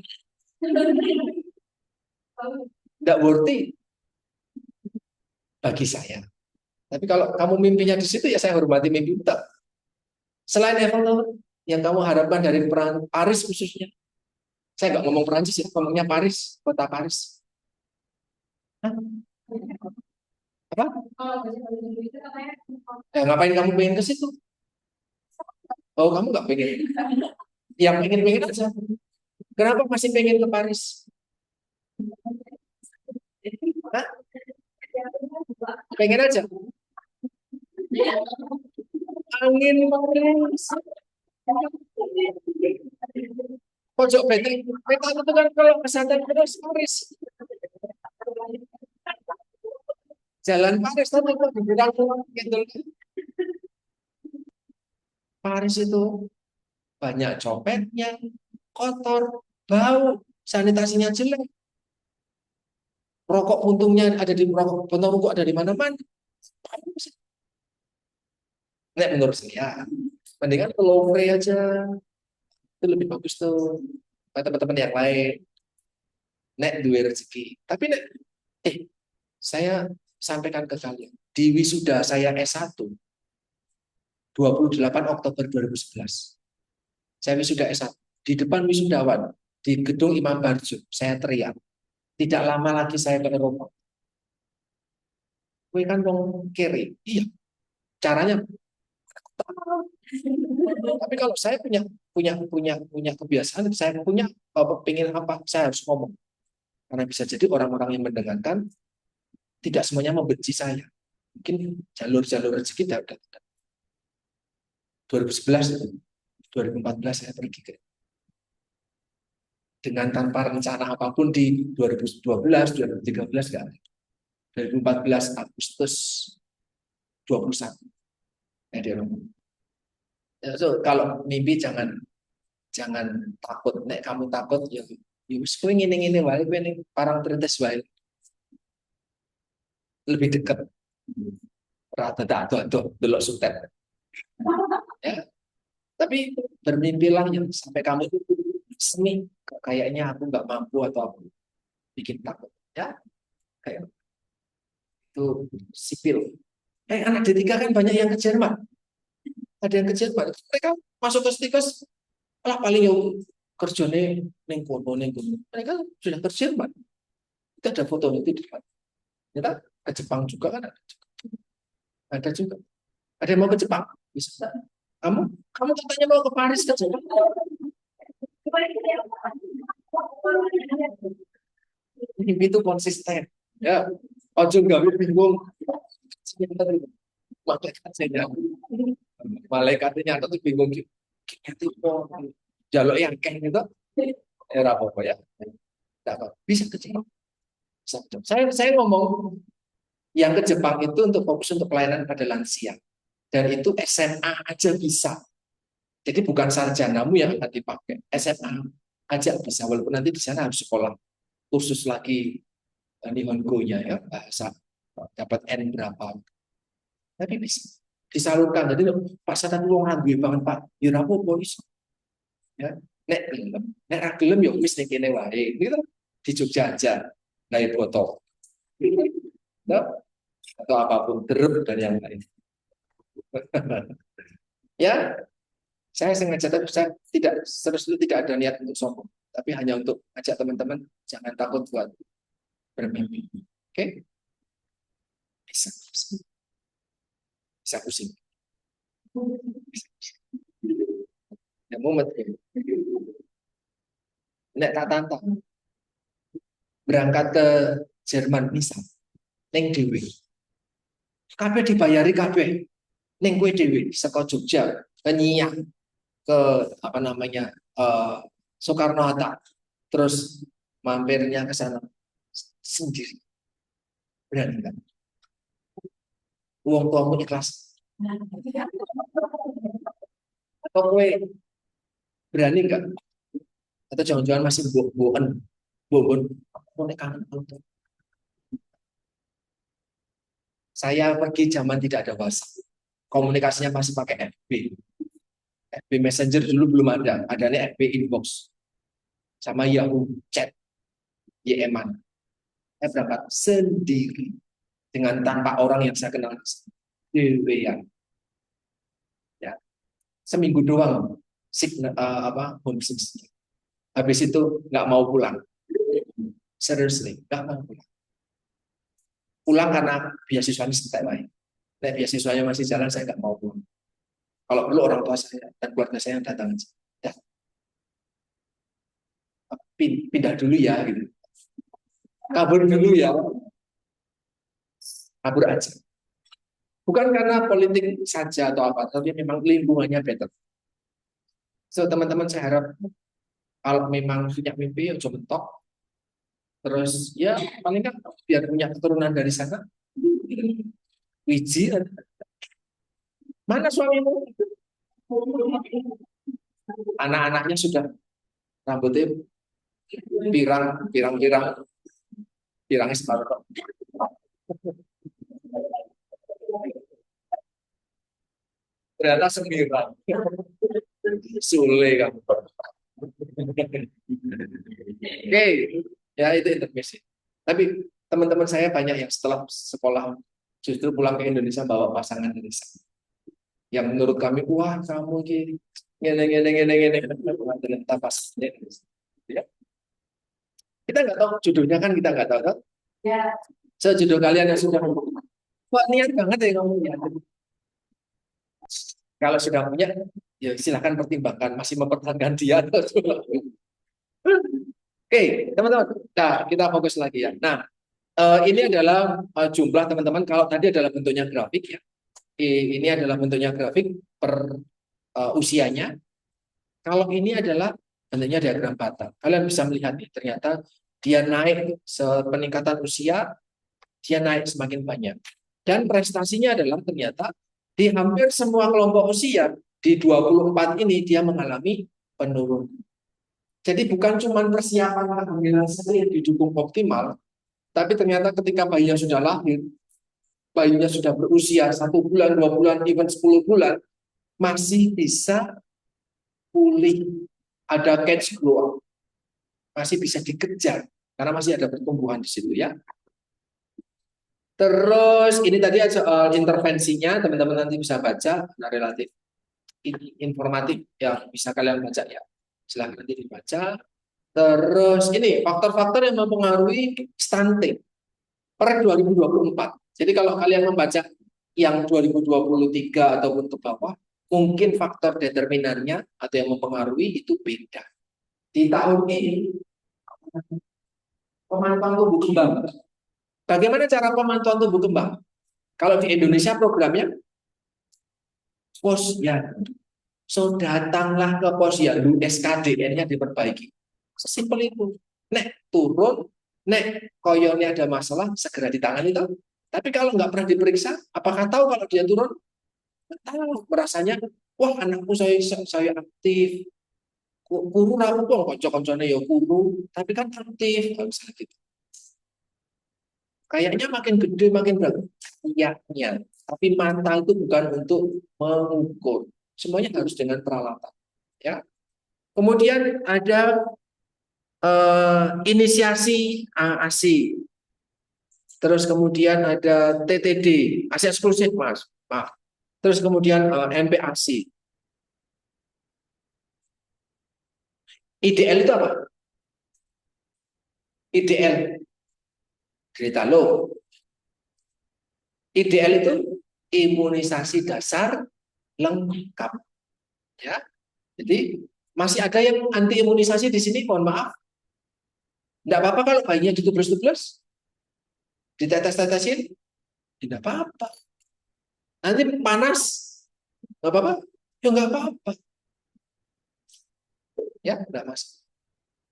Nggak worthy bagi saya. Tapi kalau kamu mimpinya di situ ya saya hormati mimpi kita. Selain Eiffel Tower, yang kamu harapkan dari Paris khususnya. Saya nggak ngomong Perancis ya, ngomongnya Paris, kota Paris. Hah? Apa? Ya, ngapain kamu pengen ke situ? Oh, kamu nggak pengen. Yang pengen-pengen aja. Kenapa masih pengen ke Paris? Hah? Pengen aja. Angin Paris. Pojok beteng. Beteng itu kan kalau kesana terus Paris. Jalan Paris tapi kok dibilang gitu. Paris itu banyak copetnya, kotor, bau, sanitasinya jelek, rokok puntungnya ada di rokok, puntung rokok ada di mana-mana. Nek menurut saya, mendingan ke Louvre aja, itu lebih bagus tuh. Teman-teman yang lain, nek duwe rezeki. Tapi nek, eh, saya sampaikan ke kalian, di wisuda saya S1, 28 Oktober 2011. Saya wisuda S1. Di depan wisudawan, di gedung Imam Barjo, saya teriak. Tidak lama lagi saya ke Eropa. Kue kan wong kere. Iya, caranya. Tapi kalau saya punya punya punya punya kebiasaan, saya punya pengen apa, saya harus ngomong. Karena bisa jadi orang-orang yang mendengarkan tidak semuanya membenci saya. Mungkin jalur-jalur rezeki tidak. 2011 itu, 2014 saya pergi ke dengan tanpa rencana apapun di 2012, 2013 enggak. 2014 Agustus 21. Nah, dia ngomong. So, kalau mimpi jangan takut. Nek kamu takut ya wis kowe ngene-ngene wae, kowe ning parang tritis wae. Lebih dekat. Rata ado delok sutet. Ya, tapi bermimpilah yang sampai kamu seni kayaknya aku nggak mampu atau aku bikin takut. Ya, kayak itu sipil. Anak D3 kan banyak yang ke Jerman. Ada yang ke Jerman. Mereka masuk ke stikers lah paling yang kerjanya neng kono. Mereka sudah ke Jerman. Itu ada foto itu di depan. Kita ke Jepang juga kan ada juga. Ada yang mau ke Jepang? Bisa. Kamu katanya mau ke Paris ke Jepang? Mimpi itu konsisten. Ya, ojo nggak bingung. Malaikatnya tuh bingung. Kayaknya tuh jaluk yang kayak gitu. Era apa ya? Bisa ke Jepang. Saya ngomong yang ke Jepang itu untuk fokus untuk pelayanan pada lansia. Dan itu SMA aja bisa. Jadi bukan sarjanamu yang akan dipakai. SMA aja bisa. Walaupun nanti di sana harus sekolah khusus lagi Nihongo-nya ya, bahasa dapat N berapa. Tapi bisa disalurkan. Jadi Pak Satan wong ragu banget Pak. Ya apa iso. Ya, nek ra gelem ya wis ning kene wae. Gitu di Jogja aja. Naik foto. Atau apapun derep dan yang lain. Ya, saya sengaja tapi saya tidak ada niat untuk sombong, tapi hanya untuk ajak teman-teman jangan takut buat bermimpi. Oke? Bisa pusing. Ya mumet ya. Nek tak tantang berangkat ke Jerman misal, neng dewe. Kabeh dibayari kabeh. Neng kue dewe saka Jogja ke Nyiang ke apa namanya Soekarno Hatta, terus mampirnya ke sana sendiri. Berani kan? Uang tuamu ikhlas. Atau kue berani nggak? Atau jangan-jangan masih bohong, aku nek kangen. Saya pergi zaman tidak ada WhatsApp. Komunikasinya masih pakai FB. FB Messenger dulu belum ada. Adanya FB Inbox. Sama Yahoo Chat. YM-an. Saya berangkat sendiri. Dengan tanpa orang yang saya kenal. Dewean. Ya. Seminggu doang. Homesick. Habis itu nggak mau pulang. Seriously, nggak mau pulang. Pulang karena beasiswanya setek lain. Nah, beasiswanya masih jalan, saya nggak mau pulang. Kalau perlu orang tua saya dan keluarga saya yang datang aja. Ya. Pindah dulu ya, gitu. Kabur dulu ya. Kabur aja. Bukan karena politik saja atau apa, tapi memang lingkungannya better. So, teman-teman saya harap kalau memang punya mimpi, coba mentok. Terus ya paling kan biar punya keturunan dari sana. Wiji. Mana suamimu? Anak-anaknya sudah rambutnya pirangnya separuh. Ternyata sembilan. Sule kamu. Oke, ya itu intermezzo. Tapi teman-teman saya banyak yang setelah sekolah justru pulang ke Indonesia bawa pasangan Indonesia. Yang menurut kami, wah kamu gini, ngene. Ternyata pas. Ya. Kita nggak tahu judulnya kan kita nggak tahu. Ya. So, judul kalian yang sudah wah niat banget ya kamu ya. Kalau sudah punya, ya silahkan pertimbangkan masih mempertahankan dia. Oke, teman-teman. Nah, kita fokus lagi ya. Nah, ini adalah jumlah teman-teman. Kalau tadi adalah bentuknya grafik ya. Ini adalah bentuknya grafik per usianya. Kalau ini adalah bentuknya diagram Bata. Kalian bisa melihat nih, ternyata dia naik peningkatan usia, dia naik semakin banyak. Dan prestasinya adalah ternyata di hampir semua kelompok usia di 24 ini dia mengalami penurunan. Jadi bukan cuma persiapan kehamilan saja yang didukung optimal, tapi ternyata ketika bayinya sudah lahir, bayinya sudah berusia 1 bulan, 2 bulan, even 10 bulan, masih bisa pulih, ada catch grow up, masih bisa dikejar karena masih ada pertumbuhan di situ ya. Terus ini tadi soal intervensinya, teman-teman nanti bisa baca, nah relatif ini informatif yang bisa kalian baca ya. Silahkan nanti dibaca. Terus ini faktor-faktor yang mempengaruhi stunting per 2024. Jadi kalau kalian membaca yang 2023 ataupun ke bawah, mungkin faktor determinannya atau yang mempengaruhi itu beda. Di tahun ini pemantauan tumbuh kembang. Bagaimana cara pemantauan tumbuh kembang? Kalau di Indonesia programnya posyandu. So datanglah ke posyandu, SKDN-nya diperbaiki. Sesimpel itu. Nek turun, nek koyonnya ada masalah, segera ditangani tahu. Tapi kalau nggak pernah diperiksa, apakah tahu kalau dia turun? Nggak tahu. Merasanya, wah anakku saya aktif. Kuru aku kok konco-koncone ya kuru, tapi kan aktif. Kalau misalnya gitu. Kayaknya makin gede makin bagus. Kayaknya. Tapi mata itu bukan untuk mengukur. Semuanya harus dengan peralatan. Ya. Kemudian ada inisiasi ASI. Terus kemudian ada TTD, ASI eksklusif Mas. Maaf. Terus kemudian MPASI. IDL itu apa? IDL, Greta Low. IDL itu imunisasi dasar lengkap. Ya. Jadi masih ada yang anti imunisasi di sini, mohon maaf. Tidak apa-apa kalau bayinya ditubles-tubles, ditetes-tetesin, tidak apa-apa. Nanti panas, nggak apa-apa, ya nggak apa-apa. Ya, nggak mas.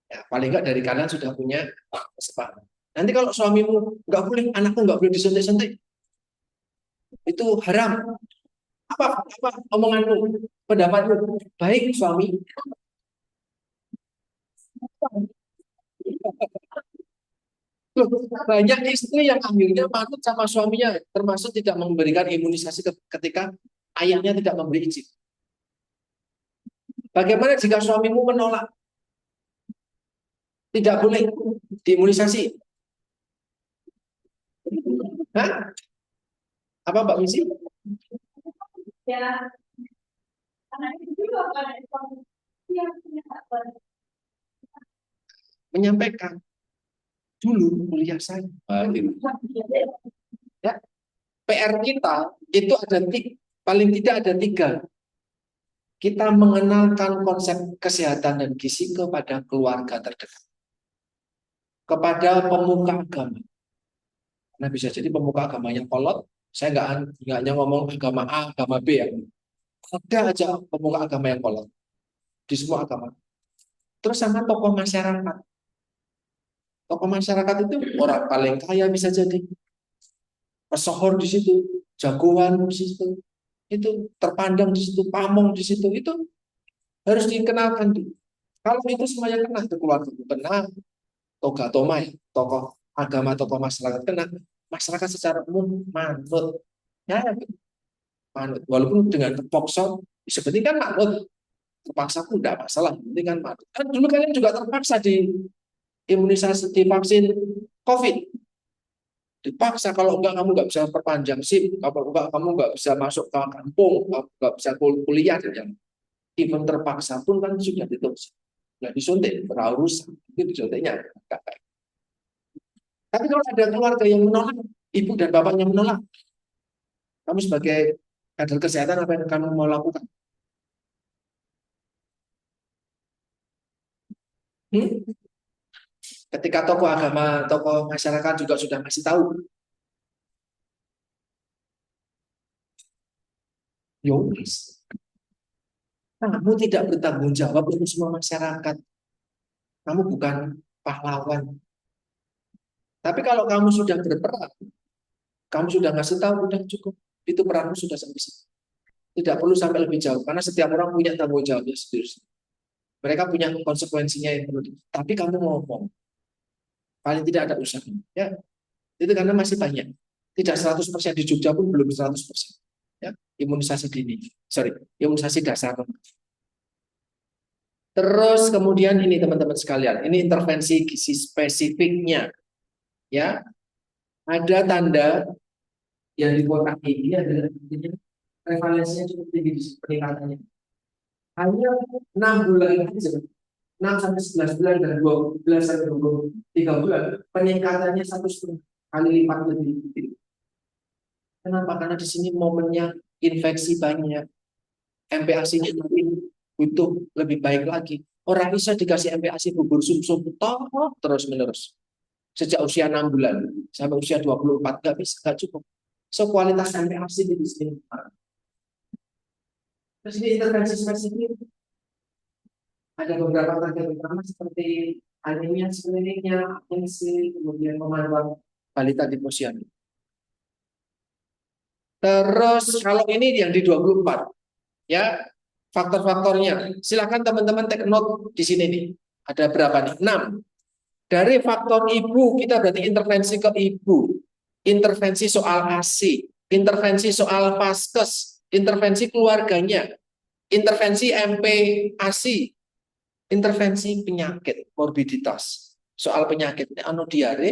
Ya, paling nggak dari kalian sudah punya kesepakatan. Nanti kalau suamimu nggak boleh, anakku nggak boleh disuntik-suntik, itu haram. Apa omonganmu, pendapatmu? Baik suami. Loh, banyak istri yang akhirnya manut sama suaminya, termasuk tidak memberikan imunisasi ketika ayahnya tidak memberi izin. Bagaimana jika suamimu menolak? Tidak boleh diimunisasi. Hah? Apa Mbak Misi? Ya, menyampaikan dulu kuliah saya. Ya, PR kita itu ada paling tidak ada 3. Kita mengenalkan konsep kesehatan dan gizi kepada keluarga terdekat, kepada pemuka agama. Nah bisa jadi pemuka agama yang kolot. Saya nggak hanya ngomong agama A, agama B ya. Ada aja pemuka agama yang kolot di semua agama. Terus sama tokoh masyarakat. Tokoh masyarakat itu orang paling kaya bisa jadi, pesohor di situ, jagoan di situ, itu terpandang di situ, pamong di situ, itu harus dikenalkan. Kalau itu semuanya kena, itu keluarga kena, toga toma ya, tokoh agama, tokoh masyarakat kena, masyarakat secara umum manut, ya manut. Walaupun dengan terpaksa, sebenarnya kan manut, terpaksa pun tidak masalah, penting kan manut. Kan dulu kalian juga terpaksa di imunisasi, di vaksin COVID. Dipaksa, kalau enggak kamu nggak bisa perpanjang SIM, kalau enggak kamu nggak bisa masuk ke kampung, nggak bisa kuliah dan yang even terpaksa pun kan sudah ditutup, nggak disuntik, berurusan itu disuntiknya. Tapi kalau ada keluarga yang menolak, ibu dan bapaknya menolak, kamu sebagai kader kesehatan apa yang kamu mau lakukan? Hmm? Ketika tokoh agama, tokoh masyarakat juga sudah masih tahu, yowis, kamu tidak bertanggung jawab untuk semua masyarakat. Kamu bukan pahlawan. Tapi kalau kamu sudah berperan, Kamu sudah ngasih tahu, udah cukup. Itu peranmu sudah sampai situ. Tidak perlu sampai lebih jauh, karena setiap orang punya tanggung jawabnya sendiri. Mereka punya konsekuensinya yang perlu. Tapi kamu ngomong, paling tidak ada usaha. Ya, itu karena masih banyak. Tidak 100% di Jogja pun belum 100%. Ya, imunisasi dini. Sorry, imunisasi dasar. Terus kemudian ini teman-teman sekalian, ini intervensi gizi spesifiknya. Ya, ada tanda yang di kotak ini adalah prevalensinya cukup tinggi di peningkatannya. Hanya 6 bulan saja, 6 sampai 11 bulan dan 12 sampai 23 bulan, peningkatannya 1,5 kali lipat lebih tinggi. Kenapa? Karena di sini momennya infeksi banyak, MPASI-nya mungkin butuh lebih baik lagi. Orang bisa dikasih MPASI bubur sum-sum terus menerus sejak usia 6 bulan sampai usia 24 nggak bisa, nggak cukup. So kualitas MPASI di sini. Terus ini intervensi spesifik ada beberapa target utama seperti anemia screeningnya, ANSI, kemudian pemanduan balita di posyandu. Terus kalau ini yang di 24, ya faktor-faktornya. Silakan teman-teman take note di sini nih. Ada berapa nih? 6. Dari faktor ibu kita berarti intervensi ke ibu, intervensi soal ASI, intervensi soal vaskes, intervensi keluarganya, intervensi MPASI, intervensi penyakit, morbiditas. Soal penyakitnya diare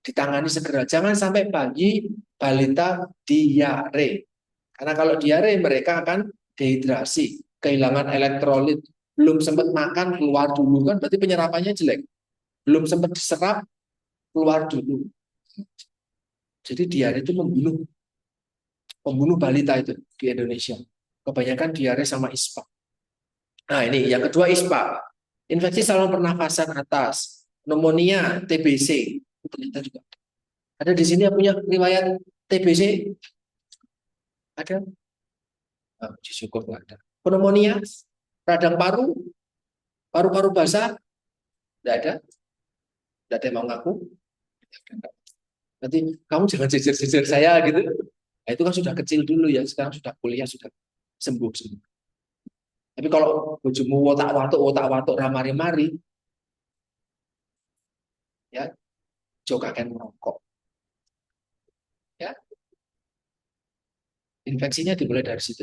ditangani segera. Jangan sampai bayi balita diare. Karena kalau diare mereka akan dehidrasi, kehilangan elektrolit, belum sempat makan keluar dulu kan berarti penyerapannya jelek. Belum sempat diserap keluar dulu. Jadi diare itu membunuh balita itu di Indonesia. Kebanyakan diare sama ISPA. Nah, ini yang kedua ISPA. Infeksi saluran pernafasan atas, pneumonia, TBC. Ternyata juga ada di sini yang punya riwayat TBC. Ada? Oh, syukur nggak ada. Pneumonia, radang paru, paru-paru basah, tidak ada. Tidak ada yang mau ngaku. Nanti kamu jangan jejer-jejer saya gitu. Nah, itu kan sudah kecil dulu ya. Sekarang sudah kuliah, sudah sembuh. Tapi kalau bojomu wotak-watuk ramari-mari, ya, jauh akan merokok. Ya, infeksinya dimulai dari situ.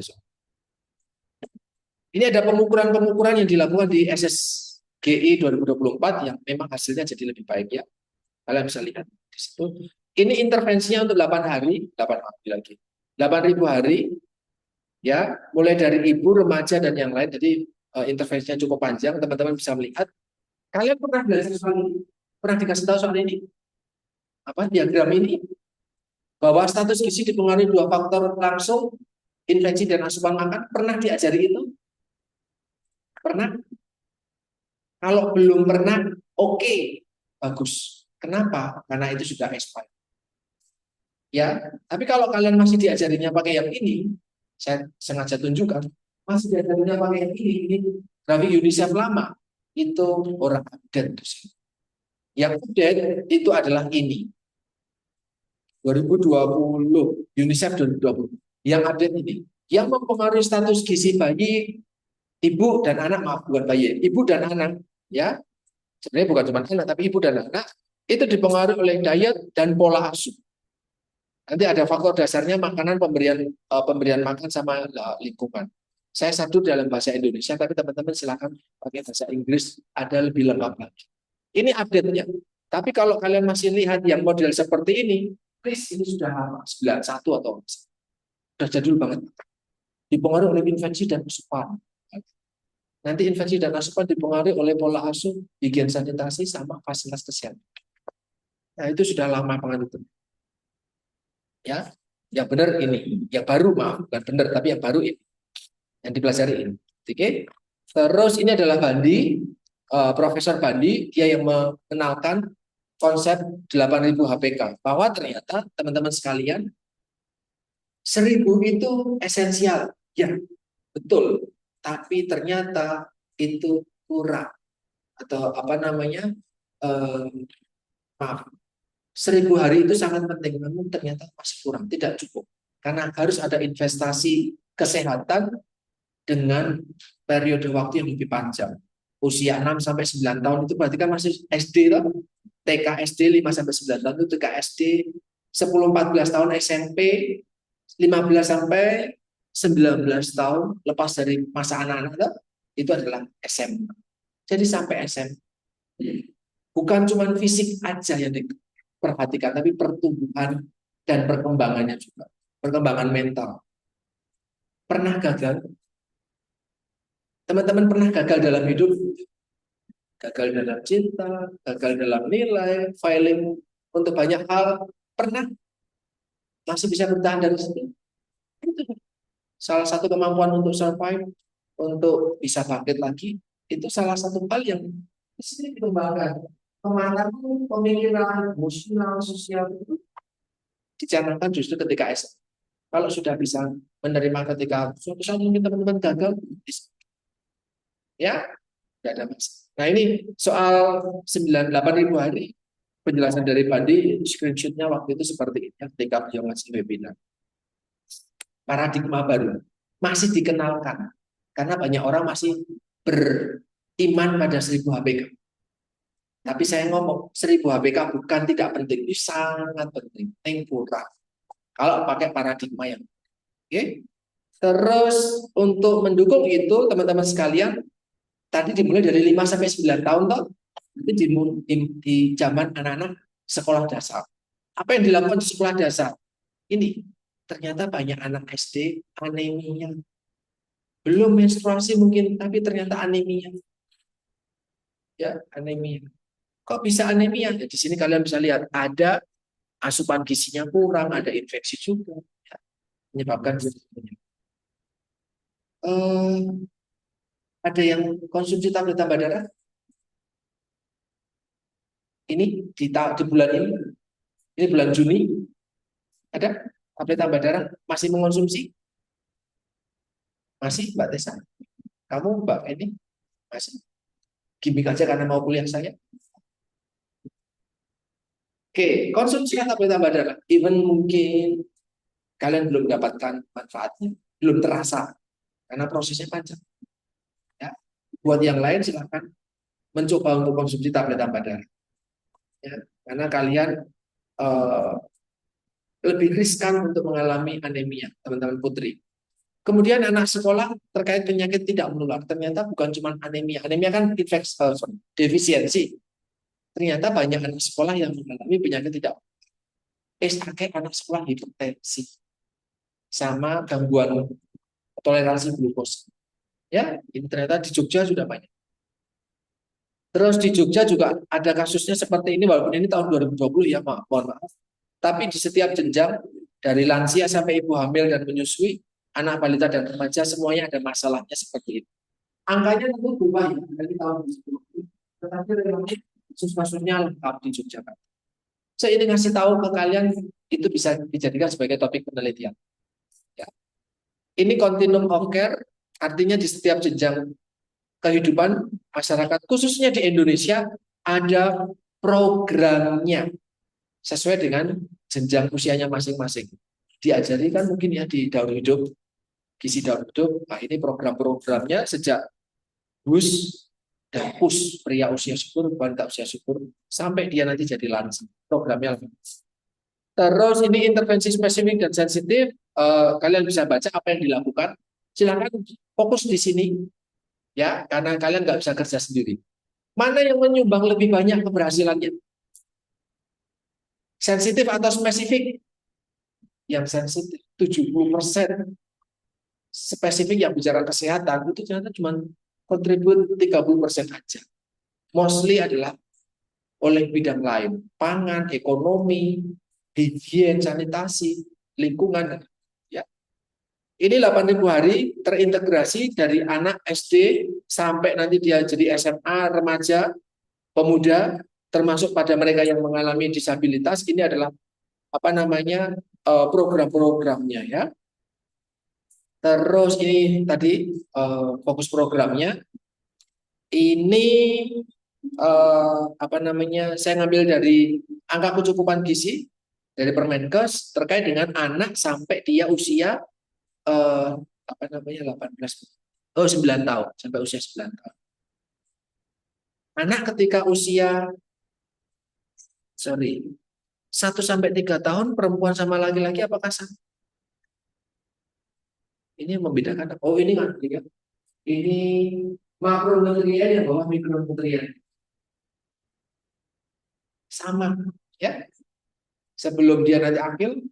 Ini ada pengukuran-pengukuran yang dilakukan di SSGI 2024 yang memang hasilnya jadi lebih baik ya. Kalian bisa lihat di situ. Ini intervensinya untuk 8 hari, 8 hari lagi. 8.000 hari ya, mulai dari ibu, remaja dan yang lain. Jadi intervensinya cukup panjang, teman-teman bisa melihat. Kalian pernah belajar soal ini? Pernah dikasih tahu soal ini? Apa diagram ini? Bahwa status gizi dipengaruhi 2 faktor langsung, infeksi dan asupan makan. Pernah diajari itu? Pernah? Kalau belum pernah, oke, bagus. Kenapa? Karena itu sudah expired. Ya, tapi kalau kalian masih diajarinya pakai yang ini, saya sengaja tunjukkan, masih diajarinya pakai yang ini grafik UNICEF lama, itu orang update. Yang update itu adalah ini, 2020, UNICEF 2020. Yang update ini, yang mempengaruhi status gizi bayi, ibu dan anak, maaf bukan bayi, ibu dan anak, ya sebenarnya bukan cuma anak, tapi ibu dan anak, itu dipengaruhi oleh diet dan pola asuh. Nanti ada faktor dasarnya makanan, pemberian makan sama lingkungan. Saya satu dalam bahasa Indonesia, tapi teman-teman silakan pakai bahasa Inggris, ada lebih lengkap lagi. Ini update-nya. Tapi kalau kalian masih lihat yang model seperti ini, please ini sudah lama, 91 atau sudah jadul banget. Dipengaruhi oleh infeksi dan asupan. Nanti infeksi dan asupan dipengaruhi oleh pola asuh, higien sanitasi, sama fasilitas kesehatan. Nah itu sudah lama banget itu. Ya, yang benar ini, yang baru maaf, bukan benar, tapi yang baru ini, yang dipelajari ini. Oke, terus ini adalah Bandi, Profesor Bandi, dia yang mengenalkan konsep 8.000 HPK, bahwa ternyata teman-teman sekalian 1.000 itu esensial, ya betul, tapi ternyata itu kurang atau apa namanya, maaf, 1000 hari itu sangat penting, namun ternyata masih kurang, tidak cukup. Karena harus ada investasi kesehatan dengan periode waktu yang lebih panjang. Usia 6 sampai 9 tahun itu berarti kan masih SD loh. TK SD 5 sampai 9 tahun itu TK SD, 10-14 tahun SMP, 15 sampai 19 tahun lepas dari masa anak-anak itu adalah SMA. Jadi sampai SMA. Bukan cuma fisik aja yang diperhatikan, tapi pertumbuhan dan perkembangannya juga. Perkembangan mental. Pernah gagal? Teman-teman pernah gagal dalam hidup? Gagal dalam cinta, gagal dalam nilai, filing untuk banyak hal. Pernah? Masih bisa bertahan dari situ? Itu salah satu kemampuan untuk survive, untuk bisa bangkit lagi, itu salah satu hal yang di sini dikembangkan. Pemahaman, pemikiran, emosional, sosial itu dicanangkan justru ketika SMA. Kalau sudah bisa menerima ketika suatu saat mungkin teman-teman gagal, ya tidak ada masalah. Nah ini soal 98.000 hari, penjelasan dari Pandi, screenshotnya waktu itu seperti ini ketika beliau ngasih webinar. Paradigma baru masih dikenalkan karena banyak orang masih beriman pada 1000 HPK. Tapi saya ngomong 1000 HPK bukan tidak penting, ini sangat penting, kurang. Kalau pakai paradigma yang oke. Terus untuk mendukung itu teman-teman sekalian, tadi dimulai dari 5 sampai 9 tahun toh. Itu di zaman anak-anak sekolah dasar. Apa yang dilakukan di sekolah dasar? Ini ternyata banyak anak SD anemia. Belum menstruasi mungkin, tapi ternyata anemia. Ya, anemia. Kok bisa anemia? Ya, di sini kalian bisa lihat ada asupan gizinya kurang, ada infeksi juga, ya, menyebabkan ada yang konsumsi tablet tambah darah. Ini di bulan ini bulan Juni, ada tablet tambah darah masih mengonsumsi? Masih, Mbak Tessa? Kamu, Mbak ini masih? Gimik aja karena mau kuliah saya. Oke, konsumsi tablet tambah darah, even mungkin kalian belum dapatkan manfaatnya, belum terasa karena prosesnya panjang. Ya. Buat yang lain silahkan mencoba untuk konsumsi tablet tambah darah. Ya. Karena kalian eh, lebih riskan untuk mengalami anemia, teman-teman putri. Kemudian anak sekolah terkait penyakit tidak menular. Ternyata bukan cuma anemia. Anemia kan infeksi, defisiensi. Ternyata banyak anak sekolah yang mengalami penyakit tidak menular. SAK anak sekolah hipertensi sama gangguan toleransi glukosa. Ya, ini ternyata di Jogja sudah banyak. Terus di Jogja juga ada kasusnya seperti ini, walaupun ini tahun 2020 ya, mohon maaf. Tapi di setiap jenjang, dari lansia sampai ibu hamil dan menyusui, anak balita dan remaja, semuanya ada masalahnya seperti ini. Angkanya tentu berubah ya, dari tahun 2020. Tetapi relatif kasus-kasusnya lengkap di Yogyakarta. Saya ini ngasih tahu ke kalian, itu bisa dijadikan sebagai topik penelitian. Ya. Ini continuum of care, artinya di setiap jenjang kehidupan masyarakat, khususnya di Indonesia, ada programnya sesuai dengan jenjang usianya masing-masing. Diajari kan mungkin ya di daur hidup, gizi daur hidup. Nah ini program-programnya sejak BUS dan PUS, pria usia subur, wanita usia subur, sampai dia nanti jadi lansia. Programnya. Terus ini intervensi spesifik dan sensitif. Kalian bisa baca apa yang dilakukan. Silakan fokus di sini, ya, karena kalian nggak bisa kerja sendiri. Mana yang menyumbang lebih banyak keberhasilannya? Sensitif atau spesifik? Yang sensitif 70%, spesifik yang bicara kesehatan itu ternyata cuma kontribut 30% aja. Mostly adalah oleh bidang lain, pangan, ekonomi, higien, sanitasi, lingkungan. Ya. Ini 8.000 hari terintegrasi dari anak SD sampai nanti dia jadi SMA, remaja, pemuda, termasuk pada mereka yang mengalami disabilitas. Ini adalah apa namanya program-programnya ya. Terus ini tadi fokus programnya. Ini apa namanya, saya ngambil dari angka kecukupan gizi dari Permenkes terkait dengan anak sampai dia usia apa namanya 18 9 tahun sampai usia 9 tahun. Anak ketika usia sorry 1 sampai 3 tahun perempuan sama laki-laki apakah sama? Ini yang membedakan. Oh ini kan ya. Ini makronutrien yang bawah mikronutrien sama ya. Sebelum dia nanti ambil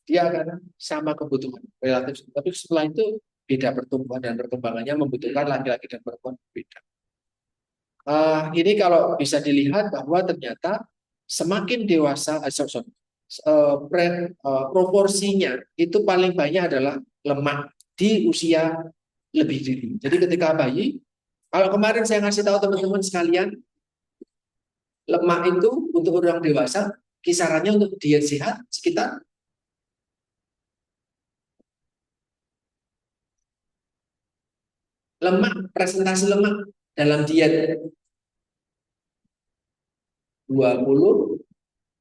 dia akan sama kebutuhan relatif. Tapi setelah itu beda pertumbuhan dan perkembangannya membutuhkan laki-laki dan perempuan berbeda. Ini kalau bisa dilihat bahwa ternyata semakin dewasa, proporsinya itu paling banyak adalah lemak di usia lebih dini. Jadi ketika bayi, kalau kemarin saya ngasih tahu teman-teman sekalian, lemak itu untuk orang dewasa kisarannya untuk diet sehat sekitar presentasi lemak dalam diet 20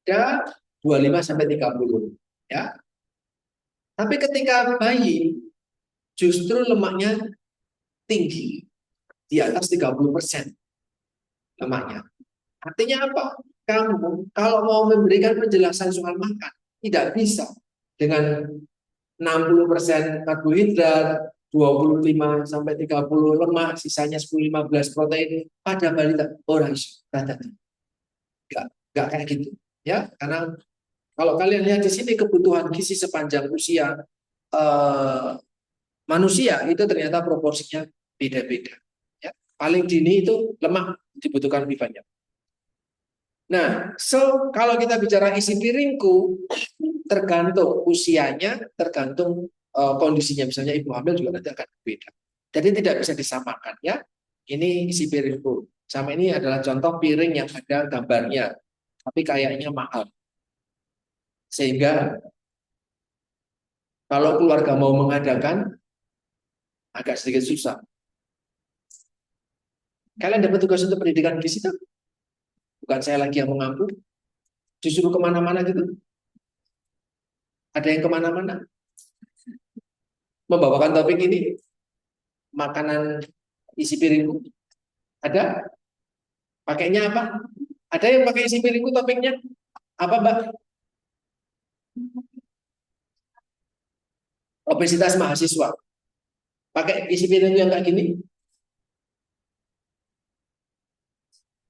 dan 25 sampai 30 ya. Tapi ketika bayi justru lemaknya tinggi di atas 30% lemaknya. Artinya apa? Kamu kalau mau memberikan penjelasan soal makan tidak bisa dengan 60% karbohidrat, 25 sampai 30 lemak, sisanya 10-15 protein pada balita. Orang enggak kayak gitu. Ya, karena kalau kalian lihat di sini kebutuhan gizi sepanjang usia manusia itu ternyata proporsinya beda-beda. Ya, paling dini itu lemak dibutuhkan lebih banyak. Nah, kalau kita bicara isi piringku, tergantung usianya, tergantung kondisinya. Misalnya ibu hamil juga nanti akan berbeda. Jadi tidak bisa disamakan ya. Ini isi piringku. Sama ini adalah contoh piring yang ada gambarnya, tapi kayaknya mahal. Sehingga kalau keluarga mau mengadakan, agak sedikit susah. Kalian dapat tugas untuk pendidikan gizi itu? Bukan saya lagi yang mengampu, disuruh kemana-mana gitu. Ada yang kemana-mana membawakan topik ini, makanan isi piringku. Ada? Pakainya apa? Ada yang pakai isi piringku topiknya? Apa, Mbak? Obesitas mahasiswa. Pakai isi piringku yang kayak gini?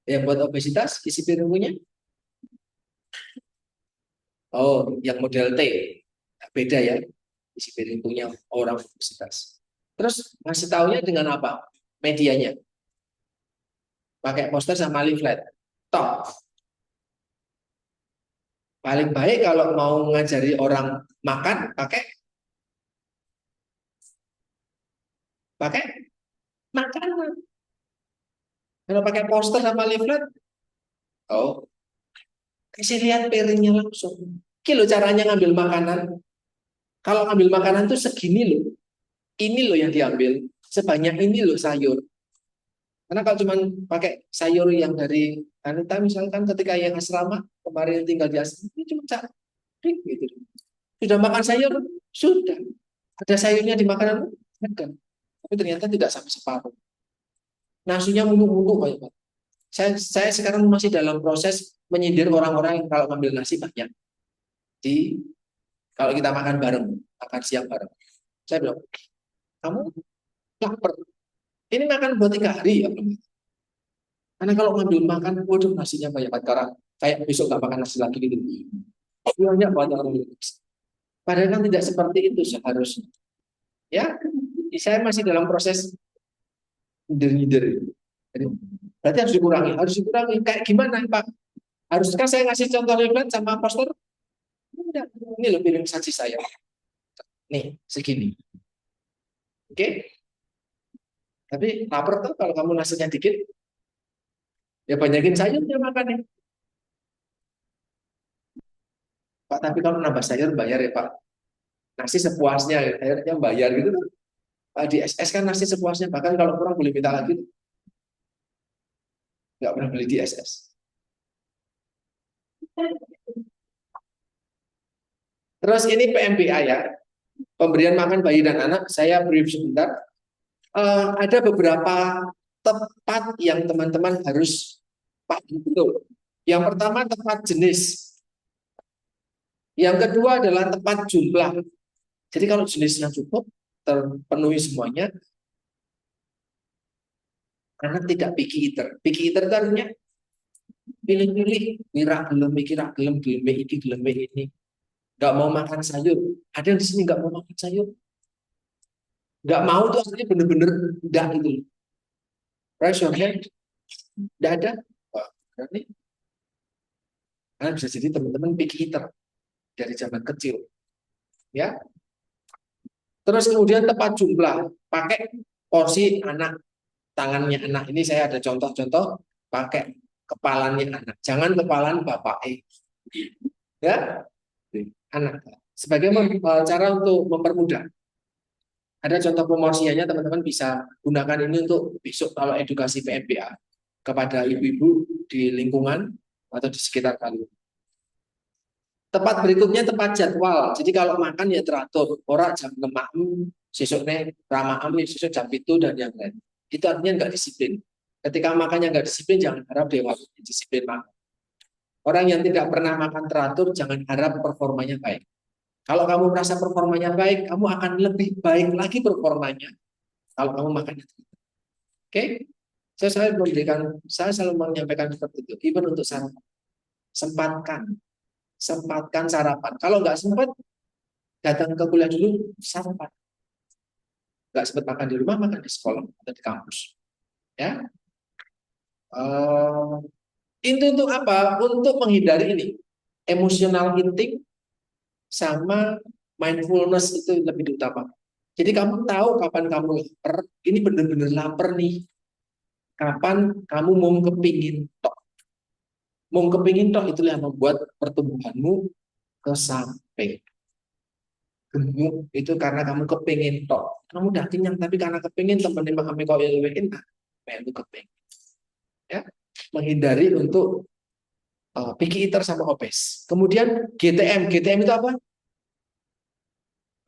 Yang buat obesitas, isi piringkunya? Oh, yang model T. Beda ya. Isi piringkunya orang obesitas. Terus ngasih taunya dengan apa? Medianya. Pakai poster sama leaflet. Top. Paling baik kalau mau ngajari orang makan, pakai makanan. Kalau pakai poster sama leaflet, oh, kasih lihat piringnya langsung. Kilo caranya ngambil makanan. Kalau ngambil makanan tuh segini loh. Ini loh yang diambil. Sebanyak ini loh sayur. Karena kalau cuma pakai sayur yang dari Anita misalkan ketika yang asrama kemarin tinggal di asrama ini cuma cari gitu. Sudah makan sayur? Sudah. Ada sayurnya di makanan? Bukan. Tapi ternyata tidak sampai separuh. Nasinya muluk-muluk kayak Pak. Saya sekarang masih dalam proses menyindir orang-orang yang kalau ngambil nasi banyak. Di kalau kita makan bareng, makan siang bareng. Saya bilang, kamu lapar. Ini makan buat 3 hari ya. Karena kalau ngambil makan, waduh nasinya banyak banget. Karena kayak besok nggak makan nasi lagi gitu. Banyak banget orang Indonesia. Padahal kan tidak seperti itu seharusnya. Ya, saya masih dalam proses nyindir. Jadi, berarti harus dikurangi. Harus dikurangi. Kayak gimana Pak? Haruskah saya ngasih contoh leaflet sama poster? Tidak. Ini loh piring saji saya. Nih, segini. Oke? Tapi lapar tuh kalau kamu nasinya dikit, ya banyakin sayurnya makannya. Pak, tapi kalau nambah sayur bayar ya Pak. Nasi sepuasnya, akhirnya bayar gitu. Pak, di SS kan nasi sepuasnya, bahkan kalau kurang boleh minta lagi. nggak pernah beli di SS. Terus ini PMBA ya, pemberian makan bayi dan anak. Saya brief sebentar. Ada beberapa tepat yang teman-teman harus paham betul. Yang pertama tepat jenis. Yang kedua adalah tepat jumlah. Jadi kalau jenisnya cukup, terpenuhi semuanya, anak tidak picky eater. Picky eater itu artinya pilih-pilih, mira gelem iki, ra gelem iki, gelem ini. Nggak mau makan sayur. Ada yang di sini nggak mau makan sayur. Nggak mau tuh artinya bener-bener enggak gitu. Raise your hand. Nggak ada. Wah, berarti karena bisa jadi teman-teman picky eater dari zaman kecil. Ya. Terus kemudian tepat jumlah. Pakai porsi anak, tangannya anak. Ini saya ada contoh-contoh pakai kepalanya anak. Jangan kepalan bapak. Ya, anak. Sebagai cara untuk mempermudah. Ada contoh promosinya, teman-teman bisa gunakan ini untuk besok kalau edukasi PMBA kepada ibu-ibu di lingkungan atau di sekitar kalian. Tempat berikutnya tempat jadwal. Jadi kalau makan ya teratur. Orang jam 6 sesuknya ramah sesuk jam itu dan yang lain. Itu artinya nggak disiplin. Ketika makannya nggak disiplin, jangan harap dewasa disiplin makan. Orang yang tidak pernah makan teratur, jangan harap performanya baik. Kalau kamu merasa performanya baik, kamu akan lebih baik lagi performanya kalau kamu makannya teratur. Oke? Saya selalu menyampaikan seperti itu. Even untuk sarapan. Sempatkan sarapan. Kalau nggak sempat, datang ke kuliah dulu, sarapan. Nggak sempat makan di rumah, makan di sekolah atau di kampus. Ya, itu untuk apa? Untuk menghindari ini emotional eating sama mindfulness itu lebih diutamakan. Jadi kamu tahu kapan kamu lapar, ini benar-benar lapar nih. Kapan kamu mau kepingin tok. Mau kepingin tok itulah yang membuat pertumbuhanmu kesamping. Gemuk itu karena kamu kepingin tok. Kamu udah kenyang tapi karena kepingin temenin makan kau ilwein, itu kepingin. Ya, menghindari untuk picky eater sama obes. Kemudian GTM. GTM itu apa?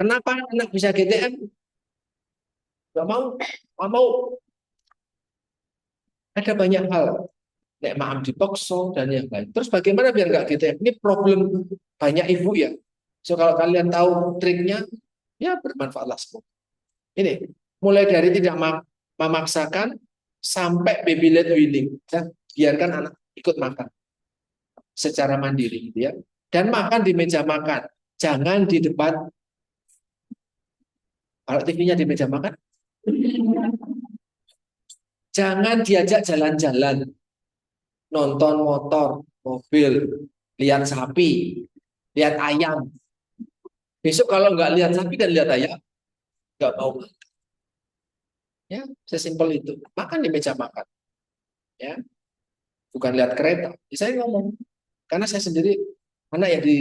Kenapa anak bisa GTM? Gak mau, gak mau. Ada banyak hal. Nek maaf dipaksa dan yang lain. Terus bagaimana biar nggak GTM? Ini problem banyak ibu ya. So kalau kalian tahu triknya, ya bermanfaatlah semua. Ini mulai dari tidak memaksakan sampai baby led weaning. Ya, biarkan anak ikut makan secara mandiri, gitu ya. Dan makan di meja makan, jangan di depan. Kalau TV-nya di meja makan, jangan diajak jalan-jalan, nonton motor, mobil, lihat sapi, lihat ayam. Besok kalau nggak lihat sapi dan lihat ayam, nggak mau. Ya, sesimpel itu. Makan di meja makan. Ya, bukan lihat kereta. Saya ngomong, karena saya sendiri anak yang di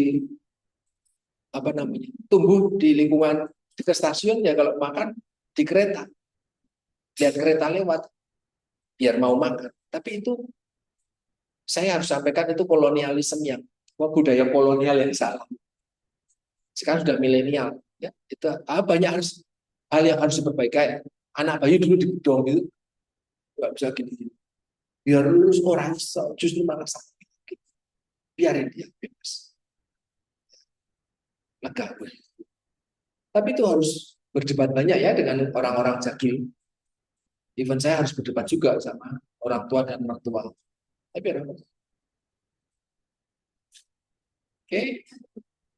apa namanya tumbuh di lingkungan dekat stasiun ya kalau makan di kereta, lihat kereta lewat, biar mau makan. Tapi itu saya harus sampaikan itu kolonialisme yang budaya kolonial yang salah. Sekarang sudah milenial, ya itu banyak hal yang harus diperbaiki. Kayak anak bayi dulu dibedong itu nggak bisa gini-gini. Biar lulus orang justru malah sakit. Biarin dia bebas. Lega. Tapi itu harus berdebat banyak ya dengan orang-orang jagil. Even saya harus berdebat juga sama orang tua dan mertua. Tapi ada. Oke.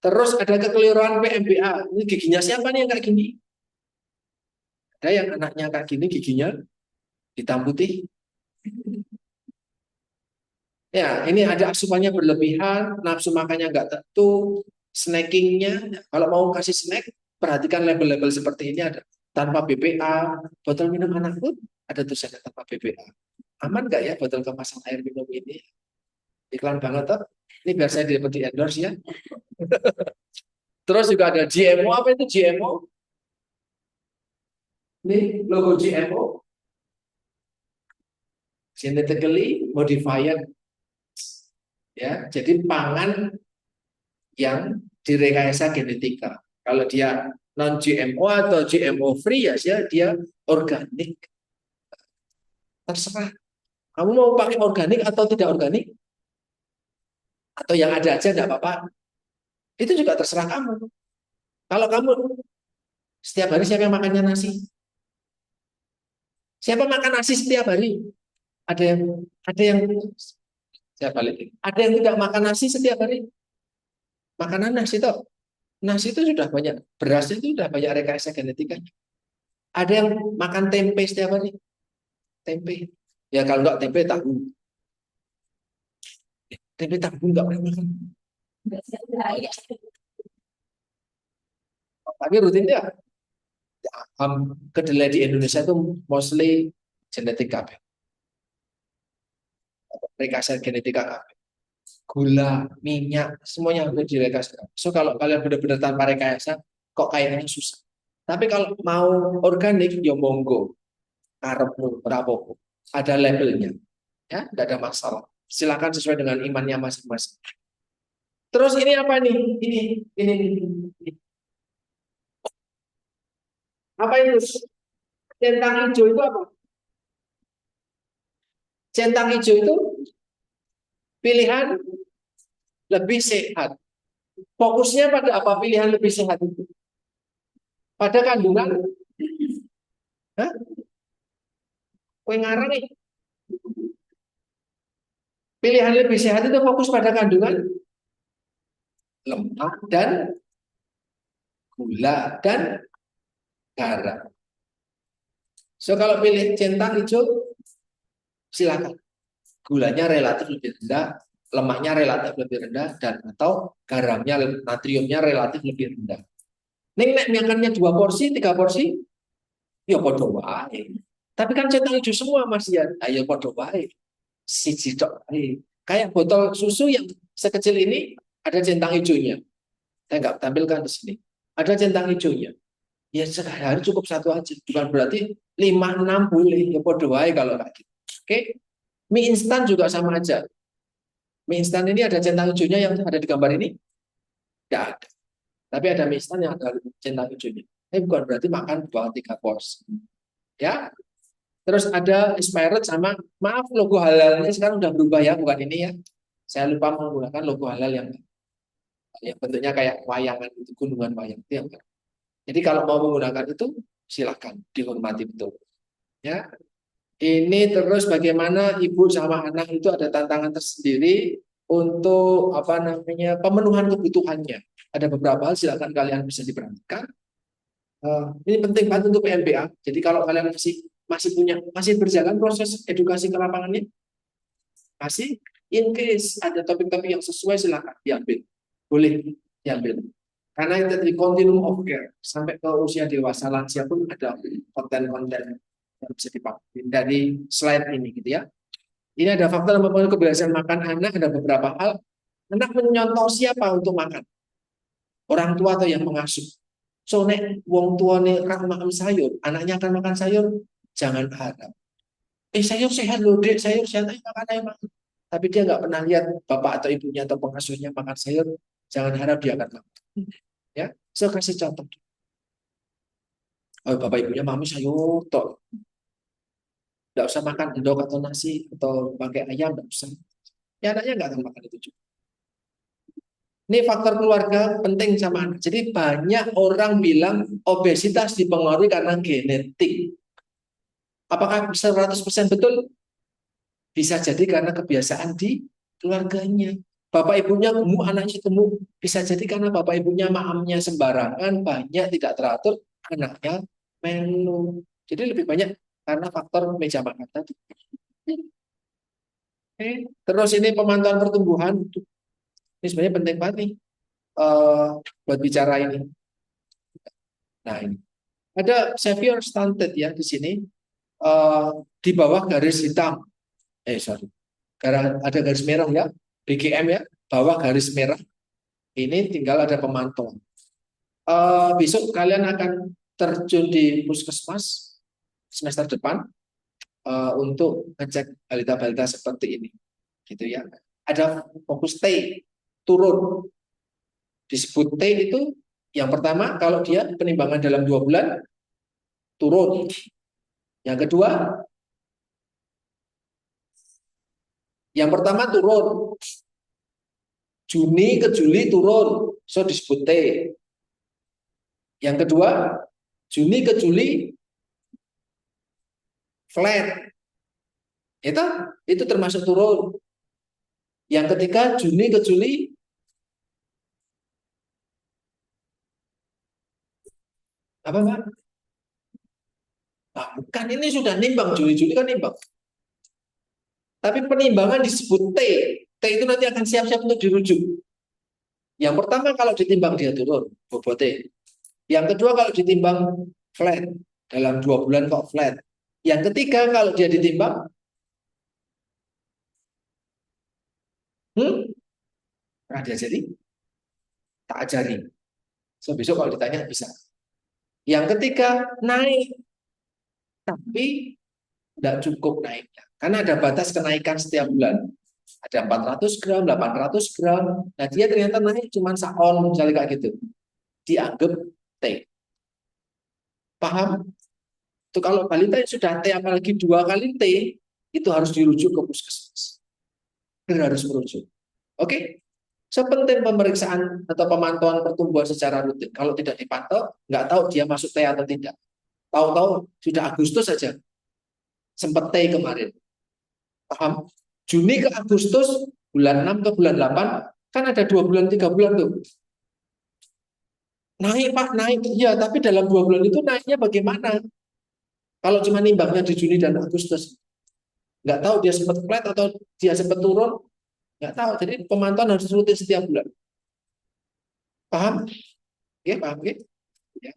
Terus ada kekeliruan PMBA. Ini giginya siapa nih yang kayak gini? Ada yang anaknya kayak gini giginya hitam putih. Ya, ini ada asupannya berlebihan, nafsu makannya nggak tentu, snackingnya. Kalau mau kasih snack, perhatikan label-label seperti ini ada tanpa BPA, botol minum anak pun ada tulisannya tanpa BPA. Aman nggak ya botol kemasan air minum ini? Iklan banget tuh. Ini biar saya dapat di endorse ya. Terus juga ada GMO. Apa itu GMO? Ini logo GMO. genetically modified, ya. Jadi pangan yang direkayasa genetika. Kalau dia non GMO atau GMO free ya dia organik. Terserah. Kamu mau pakai organik atau tidak organik? Atau yang ada aja enggak apa-apa. Itu juga terserah kamu. Kalau kamu setiap hari siapa yang makannya nasi? Siapa makan nasi setiap hari? Ada yang saya balik. Ada yang tidak makan nasi setiap hari? Makanan nasi itu. Nasi itu sudah banyak, beras itu sudah banyak rekayasa genetikanya. Ada yang makan tempe setiap hari? Tempe. Ya kalau enggak tempe tahu. Tempe tahu enggak pernah makan. Tapi rutinnya kedelai di Indonesia itu mostly genetik KB. Rekayasa genetika KB. Gula, minyak, semuanya harus direkayasa. So kalau kalian benar-benar tanpa rekayasa, kok kayaknya susah. Tapi kalau mau organik, ya monggo. Karepmu, rapopo. Ada labelnya. Ya, tidak ada masalah. Silakan sesuai dengan imannya masing-masing. Terus ini apa nih? Ini. Apa itu? Centang hijau itu apa? Centang hijau itu pilihan lebih sehat. Fokusnya pada apa pilihan lebih sehat itu? Pada kandungan? Hah? Kue ngarang nih. Pilihan lebih sehat itu fokus pada kandungan lemak dan gula dan garam. So kalau pilih centang hijau, silakan. Gulanya relatif lebih rendah, lemaknya relatif lebih rendah, dan atau garamnya, natriumnya relatif lebih rendah. Neng nek makannya 2 porsi, 3 porsi, ya podo wae. Tapi kan centang hijau semua Mas ya, ayo podo wae. Siji tok wae. Kayak botol susu yang sekecil ini ada centang hijaunya. Saya nggak tampilkan di sini. Ada centang hijaunya. Ya sehari cukup satu aja. Bukan berarti 5, 6 boleh. Ya podo wae kalau kayak gitu. Oke. Mie instan juga sama aja. Mie instan ini ada centang hijaunya yang ada di gambar ini? Tidak ada. Tapi ada mie instan yang ada centang hijaunya. Ini bukan berarti makan 2-3 porsi. Ya. Terus ada expired sama, maaf logo halalnya sekarang udah berubah ya, bukan ini ya. Saya lupa menggunakan logo halal yang bentuknya kayak wayangan itu, gunungan wayang itu yang. Jadi kalau mau menggunakan itu silakan dihormati betul. Ya. Ini terus bagaimana ibu sama anak itu ada tantangan tersendiri untuk apa namanya pemenuhan kebutuhannya. Ada beberapa hal silakan kalian bisa diperhatikan. Ini penting banget untuk PMBA. Jadi kalau kalian masih berjalan proses edukasi ke lapangannya, masih in case ada topik-topik yang sesuai silakan diambil, boleh diambil. Karena itu tadi continuum of care sampai ke usia dewasa lansia pun ada konten-konten yang bisa dipakai dari slide ini gitu ya. Ini ada faktor yang mempengaruhi kebiasaan makan anak, ada beberapa hal. Anak menyontoh siapa untuk makan? Orang tua atau yang mengasuh. So nek wong tuane kan makan sayur, anaknya akan makan sayur, jangan harap. Sayur sehat loh dek, sayur sehat, ayo makan. Tapi dia nggak pernah lihat bapak atau ibunya atau pengasuhnya makan sayur, jangan harap dia akan makan. Ya, so kasih contoh. Oh, bapak ibunya mami sayur toh. Nggak usah makan endok atau nasi atau pakai ayam, nggak usah. Ya anaknya nggak akan makan itu juga. Ini faktor keluarga penting sama anak. Jadi banyak orang bilang obesitas dipengaruhi karena genetik. Apakah 100% betul? Bisa jadi karena kebiasaan di keluarganya. Bapak ibunya gemuk, anaknya gemuk. Bisa jadi karena bapak ibunya maamnya sembarangan, banyak tidak teratur, anaknya melu. Jadi lebih banyak karena faktor meja makan tadi. Oke. Terus ini pemantauan pertumbuhan. Ini sebenarnya penting banget nih buat bicara ini. Nah ini ada severe stunted ya di sini di bawah garis hitam. Sorry, ada garis merah ya, BGM ya, bawah garis merah. Ini tinggal ada pemantauan. Besok kalian akan terjun di puskesmas semester depan. untuk ngecek balita-balita seperti ini, gitu ya. Ada fokus T turun, disebut T itu yang pertama kalau dia penimbangan dalam 2 bulan turun, yang kedua, yang pertama turun, Juni ke Juli turun, so disebut T. Yang kedua, Juni ke Juli flat, itu termasuk turun. Yang ketiga, Juni ke Juli apa Pak? Nah, bukan, ini sudah nimbang, Juli-Juli kan nimbang. Tapi penimbangan disebut T. T itu nanti akan siap-siap untuk dirujuk. Yang pertama kalau ditimbang dia turun, bobotnya. Yang kedua kalau ditimbang flat, dalam 2 bulan kok flat. Yang ketiga kalau dia ditimbang, pernah diajari? Tak ajari. So besok kalau ditanya bisa. Yang ketiga naik, tapi tidak cukup naiknya. Karena ada batas kenaikan setiap bulan. Ada 400 gram, 800 gram. Nah dia ternyata naik cuma saon, misalnya kayak gitu. Dianggap T. Paham? Itu kalau balita yang sudah T, apalagi 2 kali T, itu harus dirujuk ke puskesmas. Harus merujuk. Oke? Sepenting pemeriksaan atau pemantauan pertumbuhan secara rutin. Kalau tidak dipantau, nggak tahu dia masuk T atau tidak. Tahu-tahu sudah Agustus saja, sempat T kemarin. Paham? Juni ke Agustus, bulan 6 ke bulan 8, kan ada 2 bulan, 3 bulan tuh. Naik Pak, naik. Iya, tapi dalam 2 bulan itu naiknya bagaimana? Kalau cuma nimbangnya di Juni dan Agustus, nggak tahu dia sempat flat atau dia sempat turun, nggak tahu. Jadi pemantauan harus rutin setiap bulan. Paham? Ya, paham ya? Ya.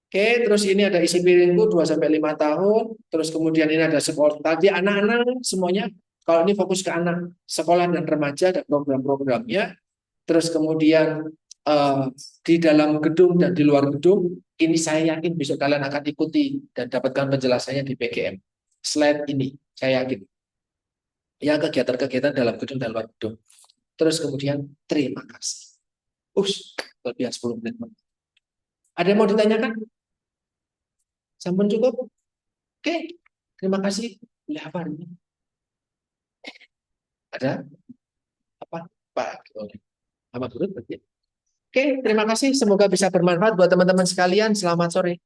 Oke, terus ini ada isi piringku 2 sampai 5 tahun. Terus kemudian ini ada sekolah. Tadi anak-anak semuanya, kalau ini fokus ke anak, sekolah dan remaja ada program-programnya. Terus kemudian di dalam gedung dan di luar gedung, ini saya yakin besok kalian akan ikuti dan dapatkan penjelasannya di PGM. Slide ini, saya yakin. Ya, kegiatan-kegiatan dalam gedung dan luar gedung. Terus kemudian, terima kasih. Lebih 10 menit. Ada yang mau ditanyakan? Sampun cukup? Oke, terima kasih. Boleh apa ini? Ada apa? Pak, apa turut berarti? Oke, terima kasih. Semoga bisa bermanfaat buat teman-teman sekalian. Selamat sore.